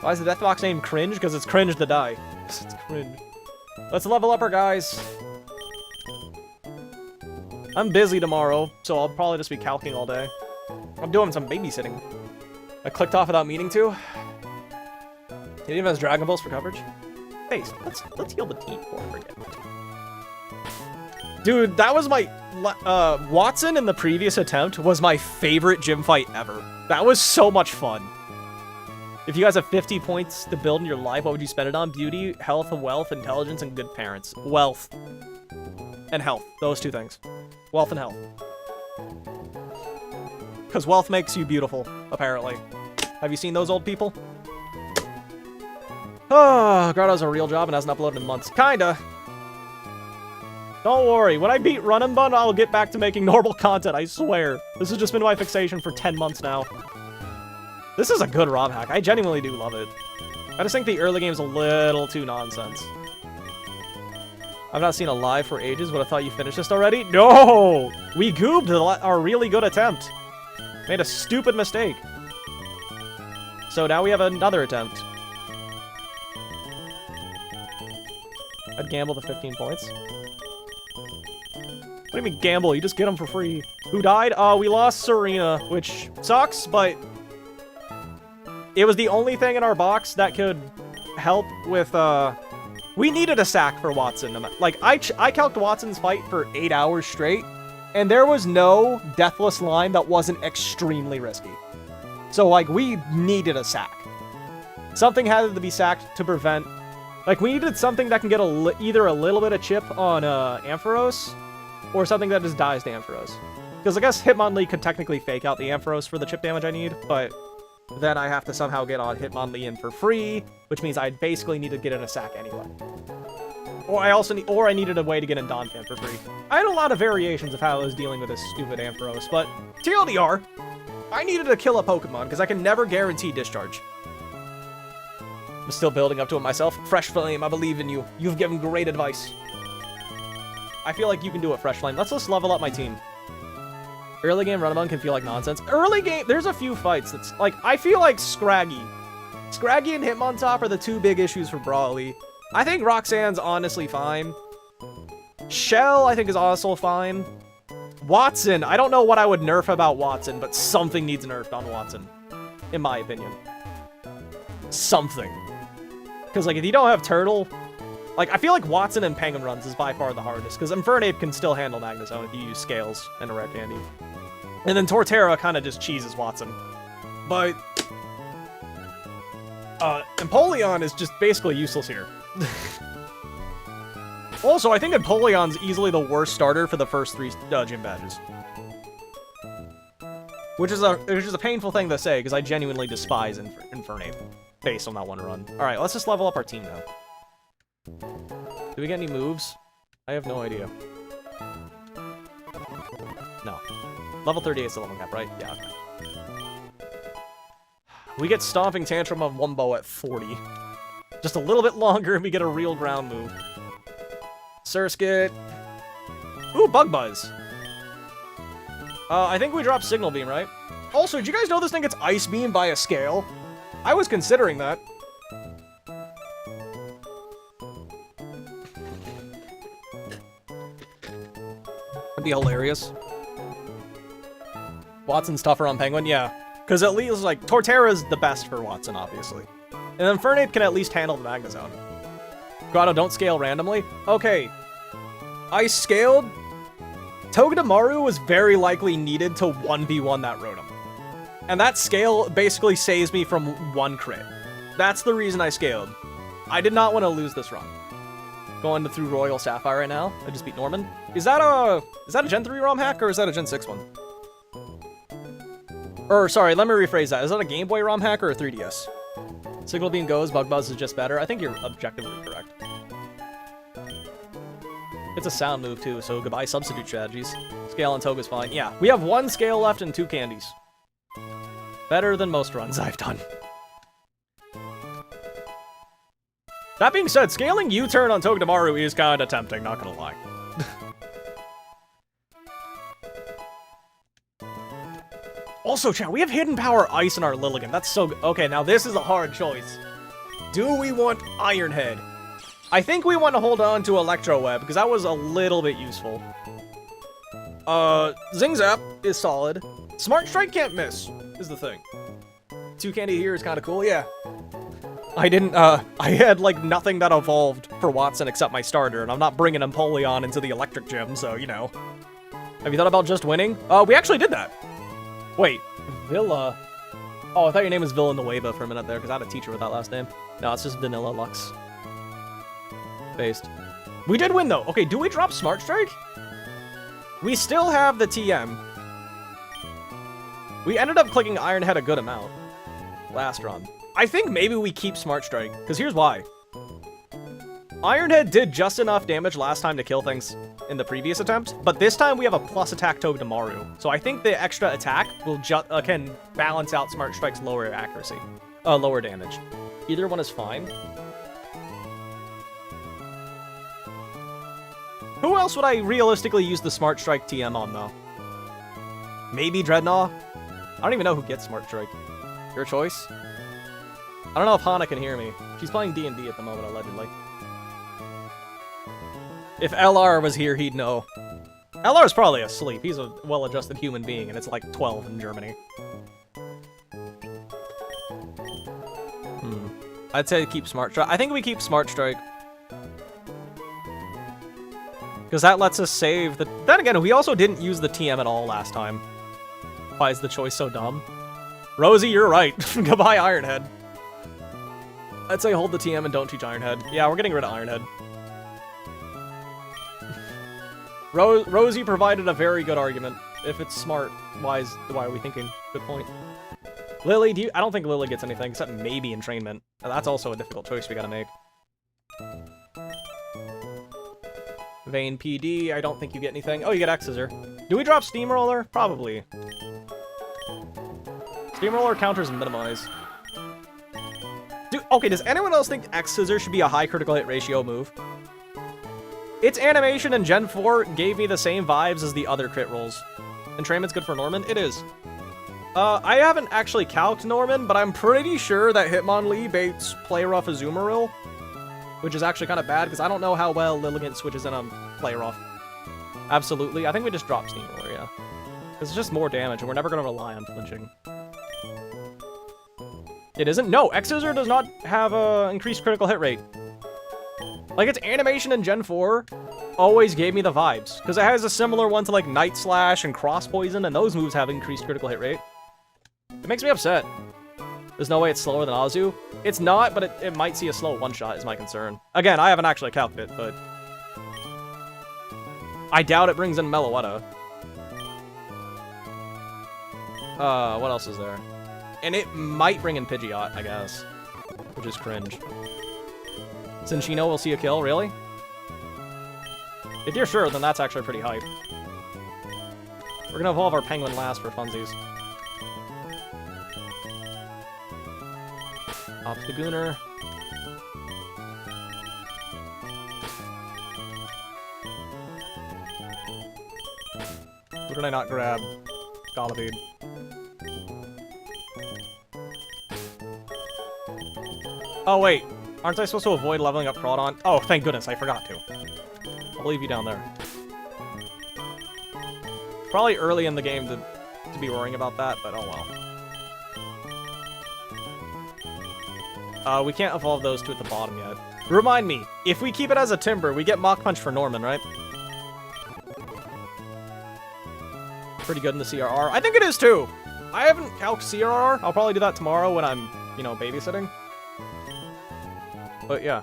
Speaker 1: Why is the Deathbox name cringe? Because it's cringe to die. It's cringe. Let's level up our guys. I'm busy tomorrow, so I'll probably just be calking all day. I'm doing some babysitting. I clicked off without meaning to. He even has Dragon Balls for coverage. Face, let's heal the team before I forget. Dude, that was my... Wattson in the previous attempt was my favorite gym fight ever. That was so much fun. If you guys have 50 points to build in your life, what would you spend it on? Beauty, health, wealth, intelligence, and good parents. Wealth. And health. Those 2 things. Wealth and health. Because wealth makes you beautiful, apparently. Have you seen those old people? Oh, Grotto's a real job and hasn't uploaded in months. Kinda. Don't worry. When I beat Run and Bun, I'll get back to making normal content, I swear. This has just been my fixation for 10 months now. This is a good ROM hack. I genuinely do love it. I just think the early game's a little too nonsense. I've not seen a live for ages, but I thought you finished this already? No! We goobed our really good attempt. Made a stupid mistake. So now we have another attempt. I'd gamble the 15 points. What do you mean gamble? You just get them for free. Who died? We lost Serena, which sucks, but... It was the only thing in our box that could help with, We needed a sack for Wattson. Like, I calced Wattson's fight for 8 hours straight, and there was no deathless line that wasn't extremely risky. So, like, we needed a sack. Something had to be sacked to prevent... Like, we needed something that can get either a little bit of chip on Ampharos, or something that just dies to Ampharos. Because I guess Hitmonlee could technically fake out the Ampharos for the chip damage I need, but... Then I have to somehow get on Hitmonlee in for free, which means I basically need to get in a sack anyway. Or I needed a way to get in Donphan for free. I had a lot of variations of how I was dealing with this stupid Ampharos, but TLDR, I needed to kill a Pokemon because I can never guarantee discharge. I'm still building up to it myself. Fresh Flame, I believe in you. You've given great advice. I feel like you can do it, Fresh Flame. Let's just level up my team. Early game Runabout can feel like nonsense. Early game, there's a few fights that's, like, I feel like Scraggy. Scraggy and Hitmontop are the 2 big issues for Brawly. I think Roxanne's honestly fine. Shell, I think, is also fine. Wattson. I don't know what I would nerf about Wattson, but something needs nerfed on Wattson. In my opinion. Something. Because, like, if you don't have Turtle... Like, I feel like Wattson and Penguin Runs is by far the hardest, because Infernape can still handle Magnezone if you use Scales and a Rare Candy. And then Torterra kind of just cheeses Wattson. But... Empoleon is just basically useless here. Also, I think Empoleon's easily the worst starter for the first 3 gym badges. Which is a painful thing to say, because I genuinely despise Infernape, based on that one run. Alright, let's just level up our team now. Do we get any moves? I have no idea. No. Level 38 is the level cap, right? Yeah, okay. We get Stomping Tantrum of Wumbo at 40. Just a little bit longer and we get a real ground move. Surskit. Ooh, Bug Buzz. I think we dropped Signal Beam, right? Also, did you guys know this thing gets Ice Beam by a scale? I was considering that. That'd be hilarious. Watson's tougher on Penguin? Yeah. Because at least, like, Torterra's the best for Wattson, obviously. And then Infernape can at least handle the Magnezone. Grotto, don't scale randomly? Okay. I scaled... Togedemaru was very likely needed to 1v1 that Rotom. And that scale basically saves me from 1 crit. That's the reason I scaled. I did not want to lose this run. Going through Royal Sapphire right now. I just beat Norman. Is that a Gen 3 ROM hack or is that a Gen 6 one? Or, sorry, let me rephrase that. Is that a Game Boy ROM hack or a 3DS? Signal Beam goes, Bug Buzz is just better. I think you're objectively correct. It's a sound move too, so goodbye substitute strategies. Scale and Toga's fine. Yeah, we have 1 scale left and 2 candies. Better than most runs I've done. That being said, scaling U-turn on Togedemaru is kinda tempting, not gonna lie. Also, chat, we have Hidden Power Ice in our Lilligant. That's so good. Okay, now this is a hard choice. Do we want Iron Head? I think we want to hold on to Electro Web, because that was a little bit useful. Zing Zap is solid. Smart Strike can't miss, is the thing. 2 candy here is kind of cool, yeah. I had, like, nothing that evolved for Wattson except my starter, and I'm not bringing Empoleon into the Electric Gym, so, you know. Have you thought about just winning? We actually did that. Wait, Villa... Oh, I thought your name was Villanueva for a minute there, because I had a teacher with that last name. No, it's just Vanilla Lux. Based. We did win, though. Okay, do we drop Smart Strike? We still have the TM. We ended up clicking Iron Head a good amount. Last run. I think maybe we keep Smart Strike, because here's why. Iron Head did just enough damage last time to kill things in the previous attempt, but this time we have a plus attack Togedemaru. So I think the extra attack will can balance out Smart Strike's lower accuracy. Lower damage. Either one is fine. Who else would I realistically use the Smart Strike TM on, though? Maybe Dreadnought? I don't even know who gets Smart Strike. Your choice? I don't know if Hana can hear me. She's playing D&D at the moment, allegedly. If LR was here, he'd know. LR's probably asleep. He's a well-adjusted human being, and it's like 12 in Germany. I'd say keep Smart Strike. I think we keep Smart Strike. Because that lets us save the... Then again, we also didn't use the TM at all last time. Why is the choice so dumb? Rosie, you're right. Goodbye, Ironhead. I'd say hold the TM and don't teach Ironhead. Yeah, we're getting rid of Ironhead. Rosie provided a very good argument. If it's smart, why are we thinking? Good point. Lily, I don't think Lily gets anything, except maybe entrainment. That's also a difficult choice we gotta make. Vayne PD, I don't think you get anything. Oh, you get X-Scissor. Do we drop Steamroller? Probably. Steamroller counters minimize. Okay, does anyone else think X-Scissor should be a high critical hit ratio move? Its animation in Gen 4 gave me the same vibes as the other crit rolls. Entrainment's good for Norman? It is. I haven't actually calced Norman, but I'm pretty sure that Hitmonlee baits Play Rough Azumarill, which is actually kind of bad, because I don't know how well Lilligant switches in on Play Rough. Absolutely. I think we just drop Steamroller, yeah. It's just more damage, and we're never going to rely on flinching. It isn't? No, X-Scissor does not have a increased critical hit rate. Like, its animation in Gen 4 always gave me the vibes. Because it has a similar one to, like, Night Slash and Cross Poison, and those moves have increased critical hit rate. It makes me upset. There's no way it's slower than Azu. It's not, but it might see a slow one-shot is my concern. Again, I haven't actually calced it, but... I doubt it brings in Meloetta. What else is there? And it might bring in Pidgeot, I guess. Which is cringe. Cinccino will see a kill, really? If you're sure, then that's actually pretty hype. We're gonna evolve our Penguin last for funsies. Off the Gooner. Who did I not grab? Gollivade. Oh, wait. Aren't I supposed to avoid leveling up Crawdon? Oh, thank goodness, I forgot to. I'll leave you down there. Probably early in the game to be worrying about that, but oh well. We can't evolve those two at the bottom yet. Remind me, if we keep it as a Timber, we get Mach Punch for Norman, right? Pretty good in the CRR. I think it is, too! I haven't calced CRR. I'll probably do that tomorrow when I'm, you know, babysitting. But yeah.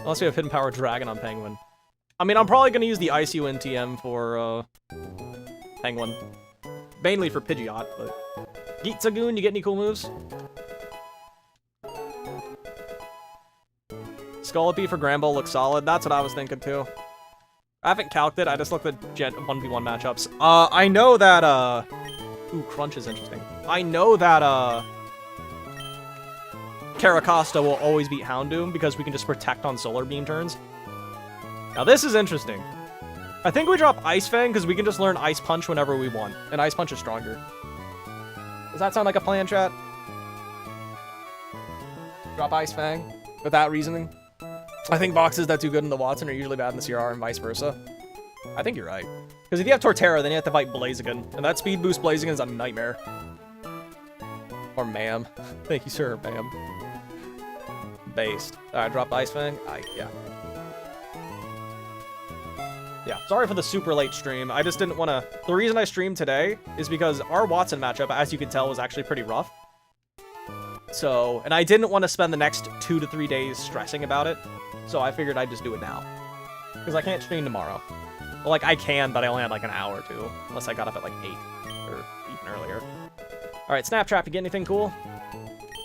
Speaker 1: Unless we have Hidden Power Dragon on Penguin. I mean, I'm probably going to use the ICU NTM for, Penguin. Mainly for Pidgeot, but... Gitzagoon, you get any cool moves? Scolipede for Granbull looks solid. That's what I was thinking, too. I haven't calced it. I just looked at 1v1 matchups. I know that, Ooh, Crunch is interesting. I know that, Caracosta will always beat Houndoom because we can just protect on Solar Beam turns. Now this is interesting. I think we drop Ice Fang because we can just learn Ice Punch whenever we want. And Ice Punch is stronger. Does that sound like a plan, chat? Drop Ice Fang with that reasoning? I think boxes that do good in the Wattson are usually bad in the CR and vice versa. I think you're right. Because if you have Torterra, then you have to fight Blaziken. And that speed boost Blaziken is a nightmare. Or ma'am. Thank you, sir, ma'am. Based. Alright, drop Ice Fang. Yeah. Yeah, sorry for the super late stream. I just didn't want to... The reason I streamed today is because our Wattson matchup, as you can tell, was actually pretty rough. So, and I didn't want to spend the next 2 to 3 days stressing about it. So I figured I'd just do it now. Because I can't stream tomorrow. Well, like, I can, but I only had like an hour or two. Unless I got up at like 8. Or even earlier. Alright, Snaptrap, you get anything cool?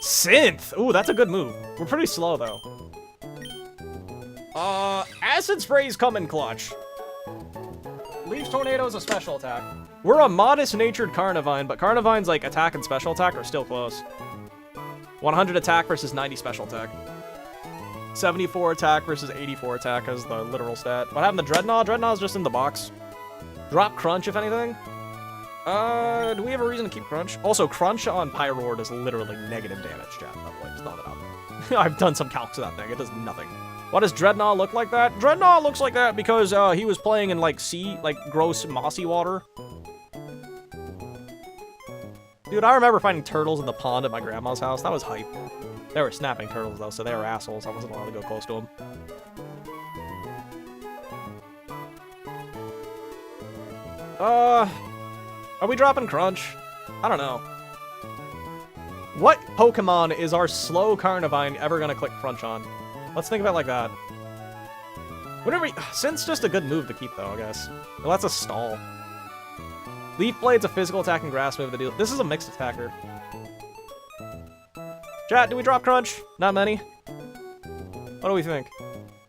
Speaker 1: Synth! Ooh, that's a good move. We're pretty slow, though. Acid Spray's coming clutch. Leaf Tornado is a special attack. We're a modest-natured Carnivine, but Carnivine's, like, attack and special attack are still close. 100 attack versus 90 special attack. 74 attack versus 84 attack as the literal stat. What happened to Dreadnought? Dreadnought's just in the box. Drop Crunch, if anything. Do we have a reason to keep Crunch? Also, Crunch on Pyroar does literally negative damage, chat, by the way. Just throw that out there. I've done some calcs to that thing. It does nothing. Why does Dreadnought look like that? Dreadnought looks like that because he was playing in, like, gross, mossy water. Dude, I remember finding turtles in the pond at my grandma's house. That was hype. They were snapping turtles, though, so they were assholes. I wasn't allowed to go close to them. Are we dropping Crunch? I don't know. What Pokemon is our slow Carnivine ever gonna click Crunch on? Let's think about it like that. Whatever. Synth's just a good move to keep, though, I guess. It lets us stall. Leaf Blade's a physical attack and grass move. This is a mixed attacker. Chat, do we drop Crunch? Not many. What do we think?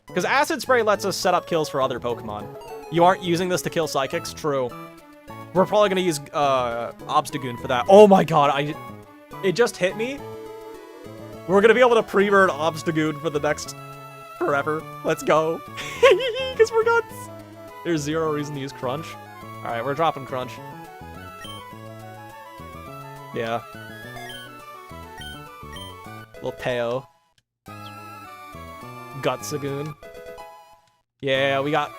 Speaker 1: Because Acid Spray lets us set up kills for other Pokemon. You aren't using this to kill Psychics? True. We're probably going to use Obstagoon for that. Oh my god, it just hit me. We're going to be able to pre-burn Obstagoon for the next forever. Let's go. Because we're nuts. There's zero reason to use Crunch. Alright, we're dropping Crunch. Yeah. Little Teo. Gutsagoon. Yeah, we got...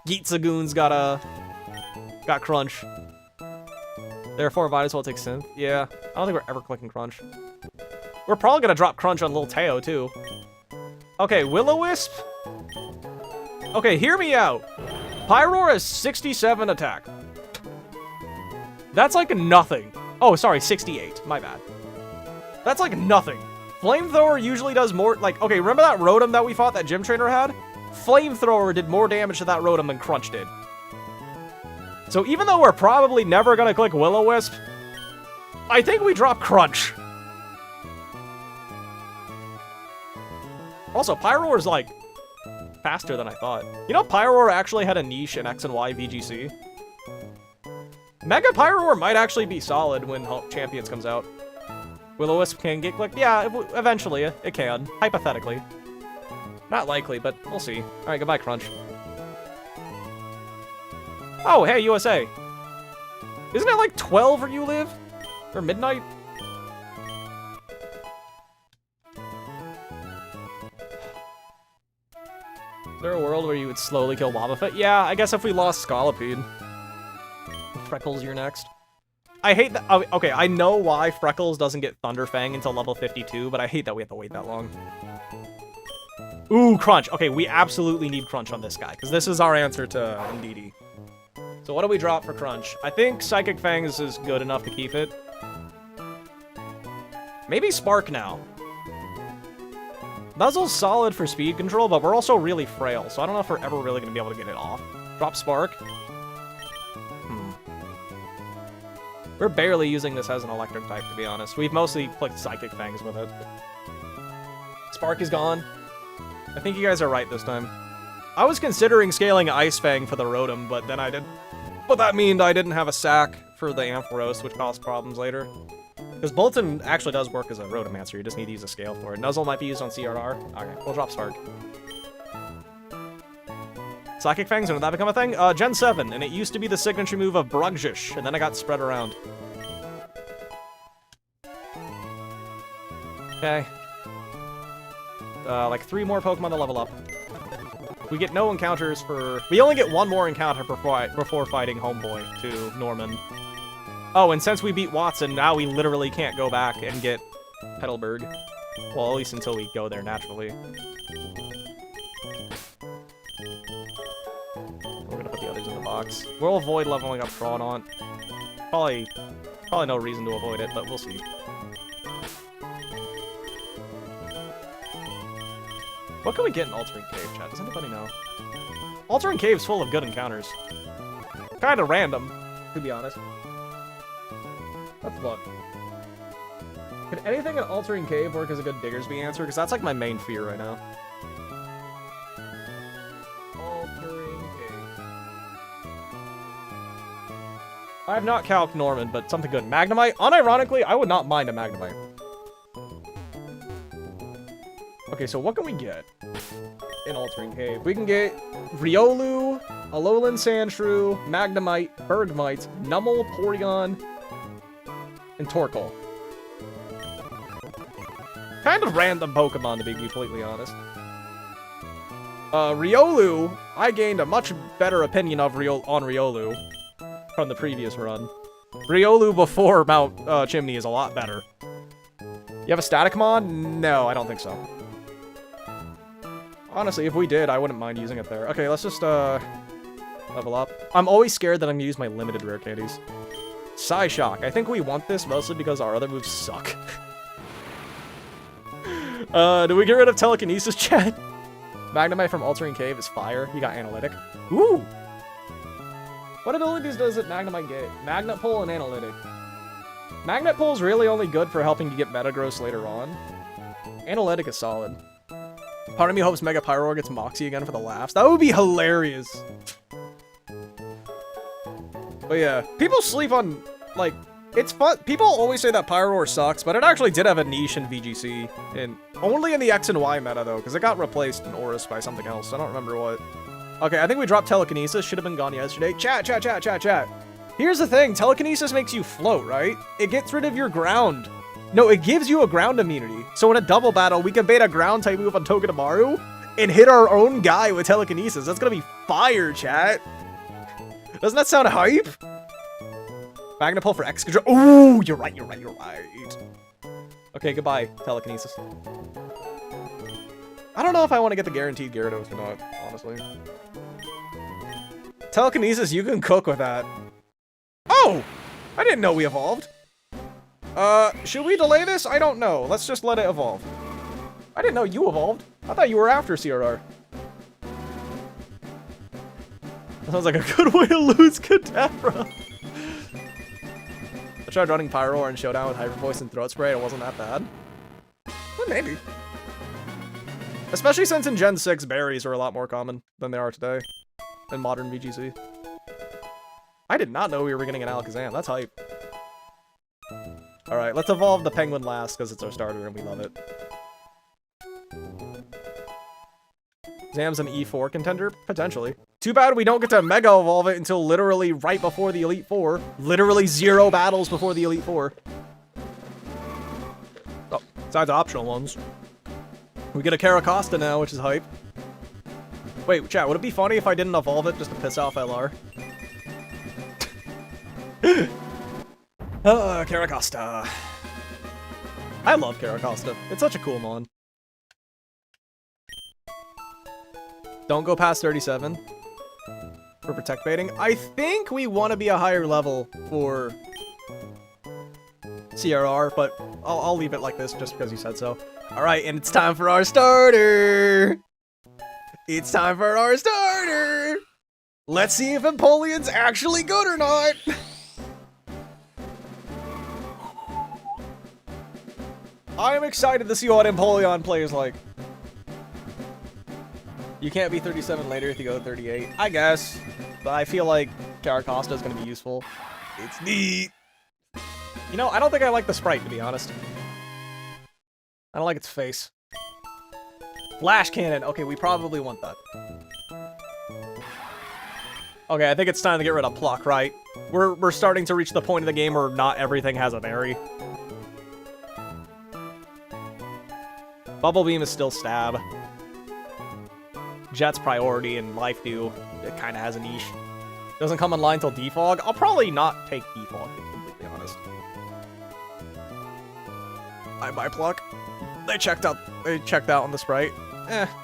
Speaker 1: Geetsagoon's got Crunch. Therefore, might as well take Synth. Yeah, I don't think we're ever clicking Crunch. We're probably gonna drop Crunch on Lil Teo, too. Okay, Will-O-Wisp. Okay, hear me out. Pyroar has 67 attack. That's like nothing. Oh, sorry, 68. My bad. That's like nothing. Flamethrower usually does more, like, okay, remember that Rotom that we fought that Gym Trainer had? Flamethrower did more damage to that Rotom than Crunch did. So even though we're probably never gonna click Will-O-Wisp, I think we drop Crunch. Also, Pyroar's like faster than I thought. You know, Pyroar actually had a niche in X and Y VGC. Mega Pyroar might actually be solid when Champions comes out. Will-O-Wisp can get clicked? Yeah, eventually it can. Hypothetically. Not likely, but we'll see. Alright, goodbye, Crunch. Oh, hey, USA. Isn't it like 12 where you live? Or midnight? Is there a world where you would slowly kill Wobbuffet? Yeah, I guess if we lost Scolipede. Freckles, you're next. I hate that. Oh, okay, I know why Freckles doesn't get Thunderfang until level 52, but I hate that we have to wait that long. Ooh, Crunch. Okay, we absolutely need Crunch on this guy, because this is our answer to Indeedee. So what do we drop for Crunch? I think Psychic Fangs is good enough to keep it. Maybe Spark now. Nuzzle's solid for speed control, but we're also really frail, so I don't know if we're ever really going to be able to get it off. Drop Spark. We're barely using this as an electric type, to be honest. We've mostly clicked Psychic Fangs with it. Spark is gone. I think you guys are right this time. I was considering scaling Ice Fang for the Rotom, but then I didn't. But that means I didn't have a sack for the Ampharos, which caused problems later. Because Bolton actually does work as a Rotomancer, you just need to use a scale for it. Nuzzle might be used on CRR. Okay, we'll drop Spark. Psychic Fangs, when did that become a thing? Gen 7, and it used to be the signature move of Brugjish, and then it got spread around. Okay. Like 3 more Pokemon to level up. We get no encounters for... We only get 1 more encounter before fighting Homeboy to Norman. Oh, and since we beat Wattson, now we literally can't go back and get Petalburg. Well, at least until we go there naturally. We're gonna put the others in the box. We'll avoid leveling up Troodont. Probably no reason to avoid it, but we'll see. What can we get in Altering Cave, chat? Does anybody know? Altering Cave's full of good encounters. Kinda random, to be honest. Let's look. Can anything in Altering Cave work as a good Diggersby answer? Because that's like my main fear right now. Altering Cave. I have not calced Norman, but something good. Magnemite? Unironically, I would not mind a Magnemite. Okay, so what can we get in Altering Cave? We can get Riolu, Alolan Sandshrew, Magnemite, Bergmite, Numel, Porygon, and Torkoal. Kind of random Pokemon, to be completely honest. Riolu, I gained a much better opinion of on Riolu from the previous run. Riolu before Mount Chimney is a lot better. You have a Staticmon? No, I don't think so. Honestly, if we did, I wouldn't mind using it there. Okay, let's just, level up. I'm always scared that I'm gonna use my limited rare candies. Psyshock. I think we want this mostly because our other moves suck. Do we get rid of Telekinesis, chat? Magnemite from Altering Cave is fire. He got Analytic. Ooh! What abilities does it Magnemite get? Magnet Pull and Analytic. Magnet Pull is really only good for helping you get Metagross later on. Analytic is solid. Part of me hopes Mega Pyroar gets Moxie again for the laughs. That would be hilarious. But yeah, people sleep on, like, it's fun. People always say that Pyroar sucks, but it actually did have a niche in VGC. And only in the X and Y meta, though, because it got replaced in Oris by something else. I don't remember what. Okay, I think we dropped Telekinesis. Should have been gone yesterday. Chat. Here's the thing. Telekinesis makes you float, right? It gets rid of your ground. No, it gives you a ground immunity. So in a double battle, we can bait a ground type move on Togedemaru, and hit our own guy with telekinesis. That's gonna be fire, chat. Doesn't that sound hype? Magna Pull for Excadrill. Ooh, you're right. Okay, goodbye, telekinesis. I don't know if I want to get the guaranteed Gyarados or not, honestly. Telekinesis, you can cook with that. Oh! I didn't know we evolved. Should we delay this? I don't know. Let's just let it evolve. I didn't know you evolved. I thought you were after CRR. That sounds like a good way to lose Kadabra. I tried running Pyro and Showdown with Hyper Voice and Throat Spray, and it wasn't that bad. Well, maybe. Especially since in Gen 6, berries are a lot more common than they are today in modern VGC. I did not know we were getting an Alakazam. That's hype. Alright, let's evolve the Penguin last, because it's our starter and we love it. Zam's an E4 contender? Potentially. Too bad we don't get to Mega Evolve it until literally right before the Elite Four. Literally 0 battles before the Elite Four. Oh, besides the optional ones. We get a Caracosta now, which is hype. Wait, chat, would it be funny if I didn't evolve it just to piss off LR? Caracosta. I love Caracosta. It's such a cool mon. Don't go past 37 for Protect Baiting. I think we want to be a higher level for CRR, but I'll leave it like this just because you said so. Alright, and it's time for our starter! It's time for our starter! Let's see if Empoleon's actually good or not! I am excited to see what Empoleon plays like. You can't be 37 later if you go 38. I guess. But I feel like Caracosta is going to be useful. It's neat. You know, I don't think I like the sprite, to be honest. I don't like its face. Flash Cannon. Okay, we probably want that. Okay, I think it's time to get rid of Pluck, right? We're starting to reach the point of the game where not everything has a berry. Bubble Beam is still stab. Jet's priority and Life Dew, it kind of has a niche. Doesn't come online till Defog. I'll probably not take Defog, to be completely honest. I buy Pluck. They checked out on the sprite.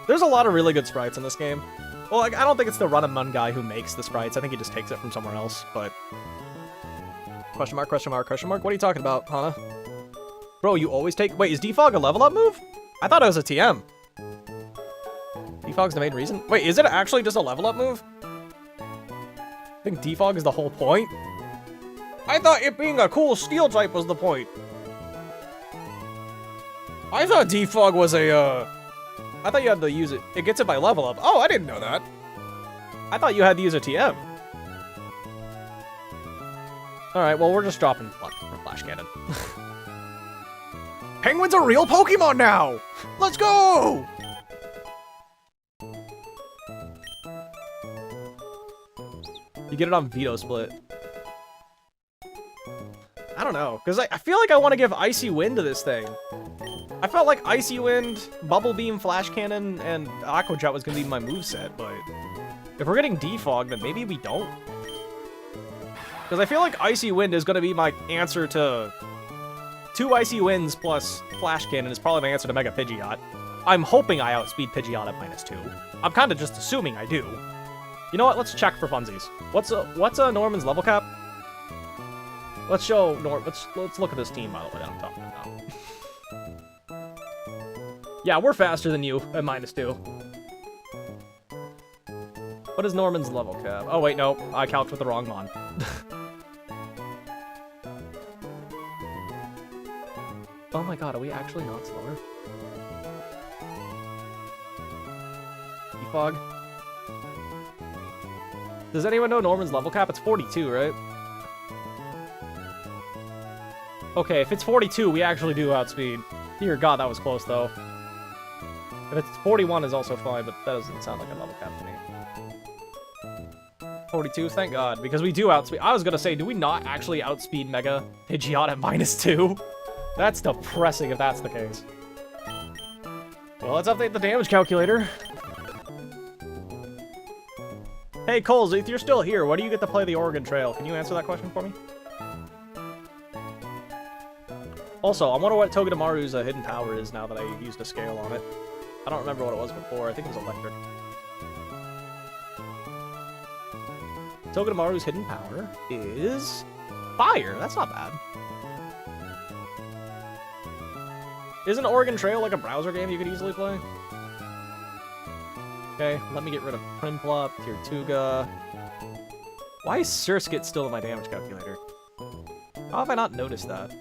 Speaker 1: There's a lot of really good sprites in this game. Well, like, I don't think it's the run-and-mun guy who makes the sprites. I think he just takes it from somewhere else, but... Question mark, question mark, question mark? What are you talking about, Hana? Bro, you always take... Wait, is Defog a level-up move? I thought it was a TM. Defog's the main reason? Wait, is it actually just a level-up move? I think Defog is the whole point? I thought it being a cool steel type was the point. I thought Defog was a, I thought you had to use it. It gets it by level up. Oh, I didn't know that. I thought you had to use a TM. Alright, well, we're just dropping Pluck for Flash Cannon. Penguin's a real Pokemon now! Let's go! You get it on Veto Split. I don't know, because I feel like I want to give Icy Wind to this thing. I felt like Icy Wind, Bubble Beam, Flash Cannon, and Aqua Jet was going to be my moveset, but if we're getting Defog, then maybe we don't. Because I feel like Icy Wind is going to be my answer to... 2 Icy Winds plus Flash Cannon is probably my answer to Mega Pidgeot. I'm hoping I outspeed Pidgeot at -2. I'm kind of just assuming I do. You know what? Let's check for funsies. What's a Norman's level cap? Let's show let's look at this team, by the way, that I'm talking about. Yeah, we're faster than you at -2. What is Norman's level cap? Oh wait, no, I calced with the wrong mon. Oh my god, are we actually not slower? Defog. Does anyone know Norman's level cap? It's 42, right? Okay, if it's 42, we actually do outspeed. Dear god, that was close, though. If it's 41 is also fine, but that doesn't sound like a level cap to me. 42, thank god, because we do outspeed. I was gonna say, do we not actually outspeed Mega Pidgeot at -2? That's depressing if that's the case. Well, let's update the damage calculator. Hey, Coles, if you're still here, why do you get to play the Oregon Trail? Can you answer that question for me? Also, I wonder what Togedemaru's hidden power is now that I used a scale on it. I don't remember what it was before. I think it was electric. Togedemaru's hidden power is fire. That's not bad. Isn't Oregon Trail like a browser game you could easily play? Okay, let me get rid of Primplup, Tirtuga. Why is Surskit still in my damage calculator? How have I not noticed that?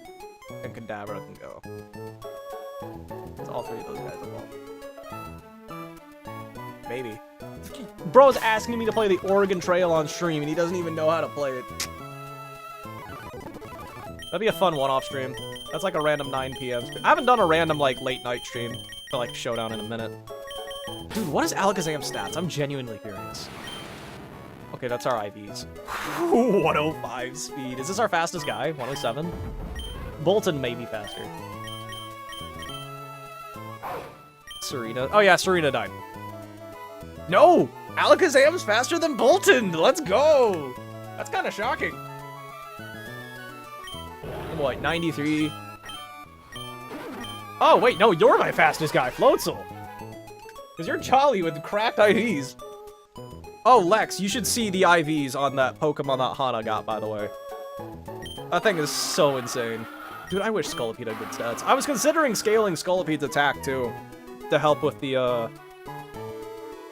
Speaker 1: And Kadabra can go. It's all three of those guys involved. Maybe. Bro's asking me to play the Oregon Trail on stream, and he doesn't even know how to play it. That'd be a fun one-off stream. That's like a random 9 p.m. stream. I haven't done a random, like, late-night stream for, like, Showdown in a minute. Dude, what is Alakazam's stats? I'm genuinely curious. Okay, that's our IVs. 105 speed. Is this our fastest guy? 107? Bolton may be faster. Serena. Oh, yeah, Serena died. No! Alakazam's faster than Bolton! Let's go! That's kind of shocking. What, 93? Oh, wait, no, you're my fastest guy, Floatzel. Because you're jolly with cracked IVs. Oh, Lex, you should see the IVs on that Pokemon that Hana got, by the way. That thing is so insane. Dude, I wish Scolipede had good stats. I was considering scaling Scolipede's attack, too. To help with the,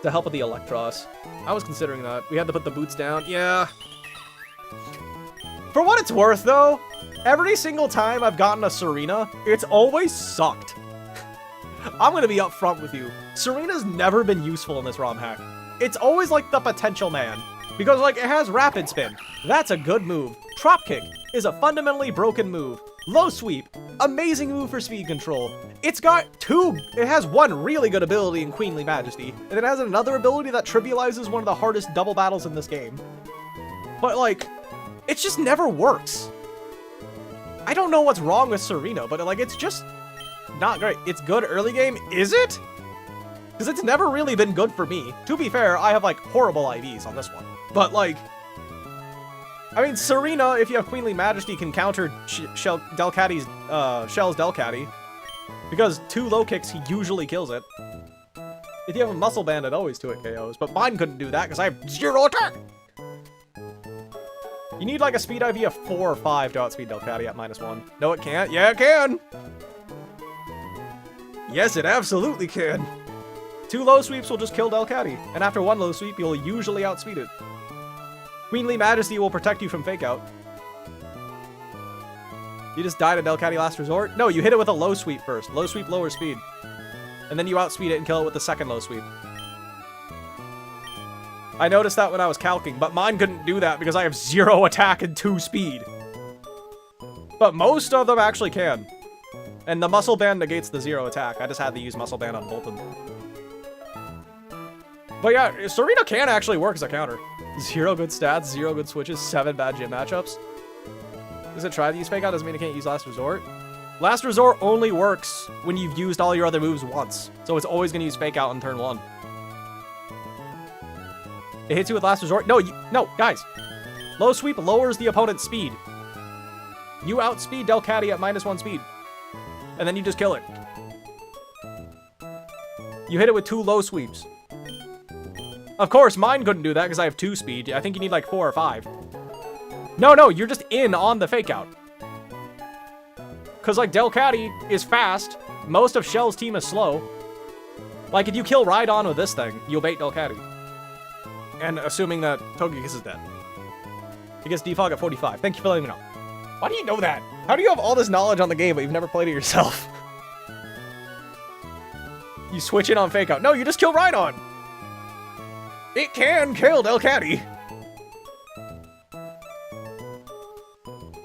Speaker 1: Electros. I was considering that. We had to put the boots down. Yeah. For what it's worth, though, every single time I've gotten a Serena, it's always sucked. I'm gonna be upfront with you. Serena's never been useful in this ROM hack. It's always like the potential man. Because, like, it has Rapid Spin. That's a good move. Drop Kick is a fundamentally broken move. Low Sweep, amazing move for speed control. It has one really good ability in Queenly Majesty, and it has another ability that trivializes one of the hardest double battles in this game. But, like, it just never works. I don't know what's wrong with Serena, but, like, it's just not great. It's good early game, is it? Because it's never really been good for me. To be fair, I have, like, horrible IVs on this one. But, like, I mean, Serena, if you have Queenly Majesty, can counter Shell's Delcatty. Because 2 low kicks, he usually kills it. If you have a Muscle Band, it always 2-hit KOs. But mine couldn't do that, because I have 0 attack! You need, like, a speed IV of 4 or 5 to outspeed Delcatty at -1. No, it can't. Yeah, it can! Yes, it absolutely can! 2 low sweeps will just kill Delcatty. And after 1 low sweep, you'll usually outspeed it. Queenly Majesty will protect you from Fake Out. You just died at Delcatty last resort? No, you hit it with a low sweep first. Low sweep, lower speed. And then you outspeed it and kill it with the second low sweep. I noticed that when I was calcing, but mine couldn't do that because I have 0 attack and 2 speed. But most of them actually can. And the Muscle Band negates the 0 attack. I just had to use Muscle Band on Bolton. But yeah, Serena can actually work as a counter. 0 good stats, 0 good switches, 7 bad gym matchups. Does it try to use Fake Out? Doesn't mean it can't use Last Resort. Last Resort only works when you've used all your other moves once. So it's always going to use Fake Out on turn 1. It hits you with Last Resort. No, guys. Low Sweep lowers the opponent's speed. You outspeed Delcatty at -1 speed. And then you just kill it. You hit it with 2 low sweeps. Of course, mine couldn't do that because I have 2 speed. I think you need like 4 or 5. No, you're just in on the Fake Out. Because, like, Delcatty is fast. Most of Shell's team is slow. Like, if you kill Rhydon with this thing, you'll bait Delcatty. And assuming that Togekiss is dead. He gets defog at 45. Thank you for letting me know. Why do you know that? How do you have all this knowledge on the game, but you've never played it yourself? You switch in on Fake Out. No, you just kill Rhydon! It can kill Delcatty!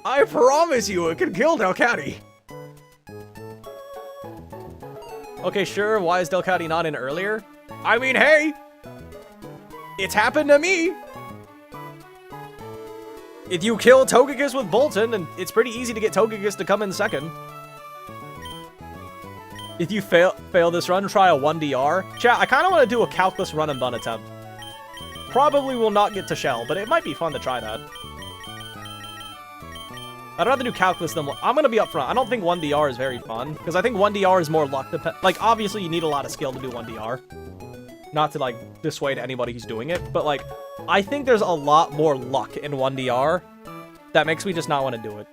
Speaker 1: I promise you it can kill Delcatty! Okay, sure, why is Delcatty not in earlier? I mean, hey! It's happened to me! If you kill Togekiss with Bolton, then it's pretty easy to get Togekiss to come in second. If you fail this run, try a 1DR. Chat, I kind of want to do a calculus run and bun attempt. probably will not get to Shell, but it might be fun to try that. I'd rather do Calculus than... I'm going to be upfront. I don't think 1DR is very fun, because I think 1DR is more luck. Like, obviously, you need a lot of skill to do 1DR. Not to, like, dissuade anybody who's doing it, but, like, I think there's a lot more luck in 1DR that makes me just not want to do it.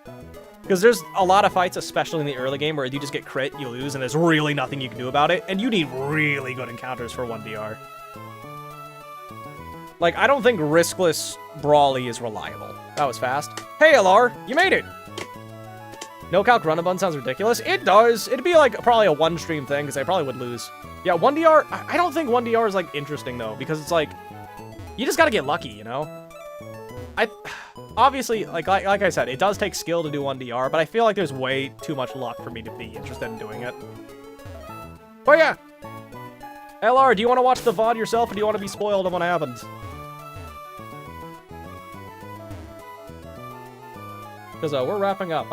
Speaker 1: Because there's a lot of fights, especially in the early game, where you just get crit, you lose, and there's really nothing you can do about it, and you need really good encounters for 1DR. Like, I don't think riskless Brawly is reliable. That was fast. Hey, LR, you made it! No calc run a bun sounds ridiculous. It does. It'd be, like, probably a one-stream thing, because I probably would lose. Yeah, 1DR, I don't think 1DR is, like, interesting, though, because it's, like, you just gotta get lucky, you know? Obviously, like I said, it does take skill to do 1DR, but I feel like there's way too much luck for me to be interested in doing it. But yeah! LR, do you want to watch the VOD yourself, or do you want to be spoiled on what happens? Because we're wrapping up.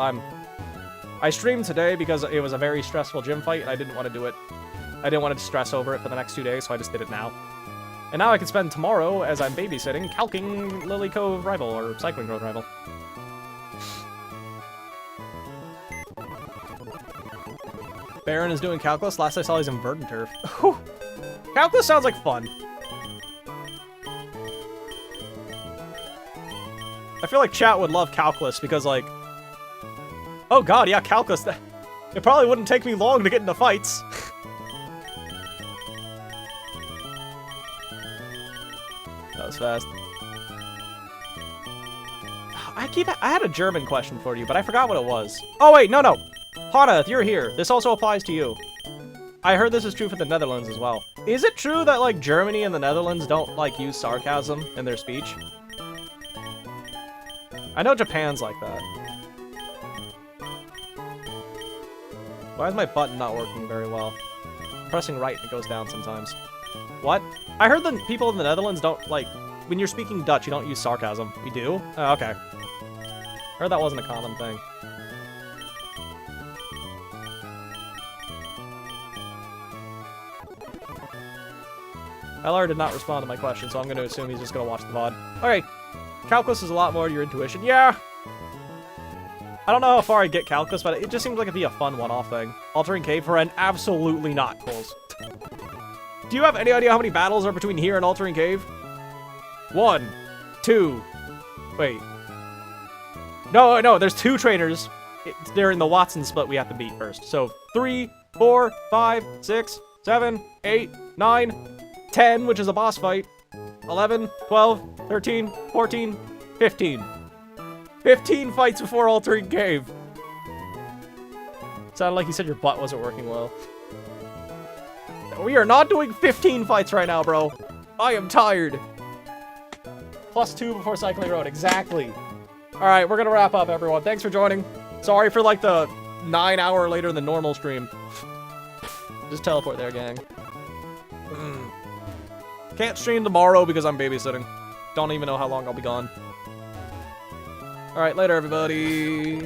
Speaker 1: I streamed today because it was a very stressful gym fight, and I didn't want to do it. I didn't want to stress over it for the next 2 days, so I just did it now. And now I can spend tomorrow, as I'm babysitting, calking Lily Cove rival, or Cycling Road rival. Baron is doing Calculus. Last I saw he's in Verdant Turf. Calculus sounds like fun. I feel like chat would love Calculus because, like... Oh god, yeah, Calculus. It probably wouldn't take me long to get into fights. That was fast. I had a German question for you, but I forgot what it was. Oh, wait, no. Hana, if you're here, this also applies to you. I heard this is true for the Netherlands as well. Is it true that, like, Germany and the Netherlands don't, like, use sarcasm in their speech? I know Japan's like that. Why is my button not working very well? I'm pressing right and it goes down sometimes. What? I heard the people in the Netherlands don't, like, when you're speaking Dutch, you don't use sarcasm. You do? Oh, okay. I heard that wasn't a common thing. LR did not respond to my question, so I'm going to assume he's just going to watch the VOD. Okay. Calculus is a lot more your intuition. Yeah! I don't know how far I'd get Calculus, but it just seems like it'd be a fun one-off thing. Altering Cave for an absolutely not, Coles. Do you have any idea how many battles are between here and Altering Cave? 1, 2... Wait. No, there's 2 trainers. They're in the Wattson split we have to beat first. So, 3, 4, 5, 6, 7, 8, 9, 10, which is a boss fight. 11, 12, 13, 14, 15. 15 fights before Altering Cave. Sounded like you said your butt wasn't working well. We are not doing 15 fights right now, bro. I am tired. +2 before Cycling Road, exactly. Alright, we're gonna wrap up, everyone. Thanks for joining. Sorry for, like, the 9-hour later than normal stream. Just teleport there, gang. Can't stream tomorrow because I'm babysitting. Don't even know how long I'll be gone. Alright, later, everybody.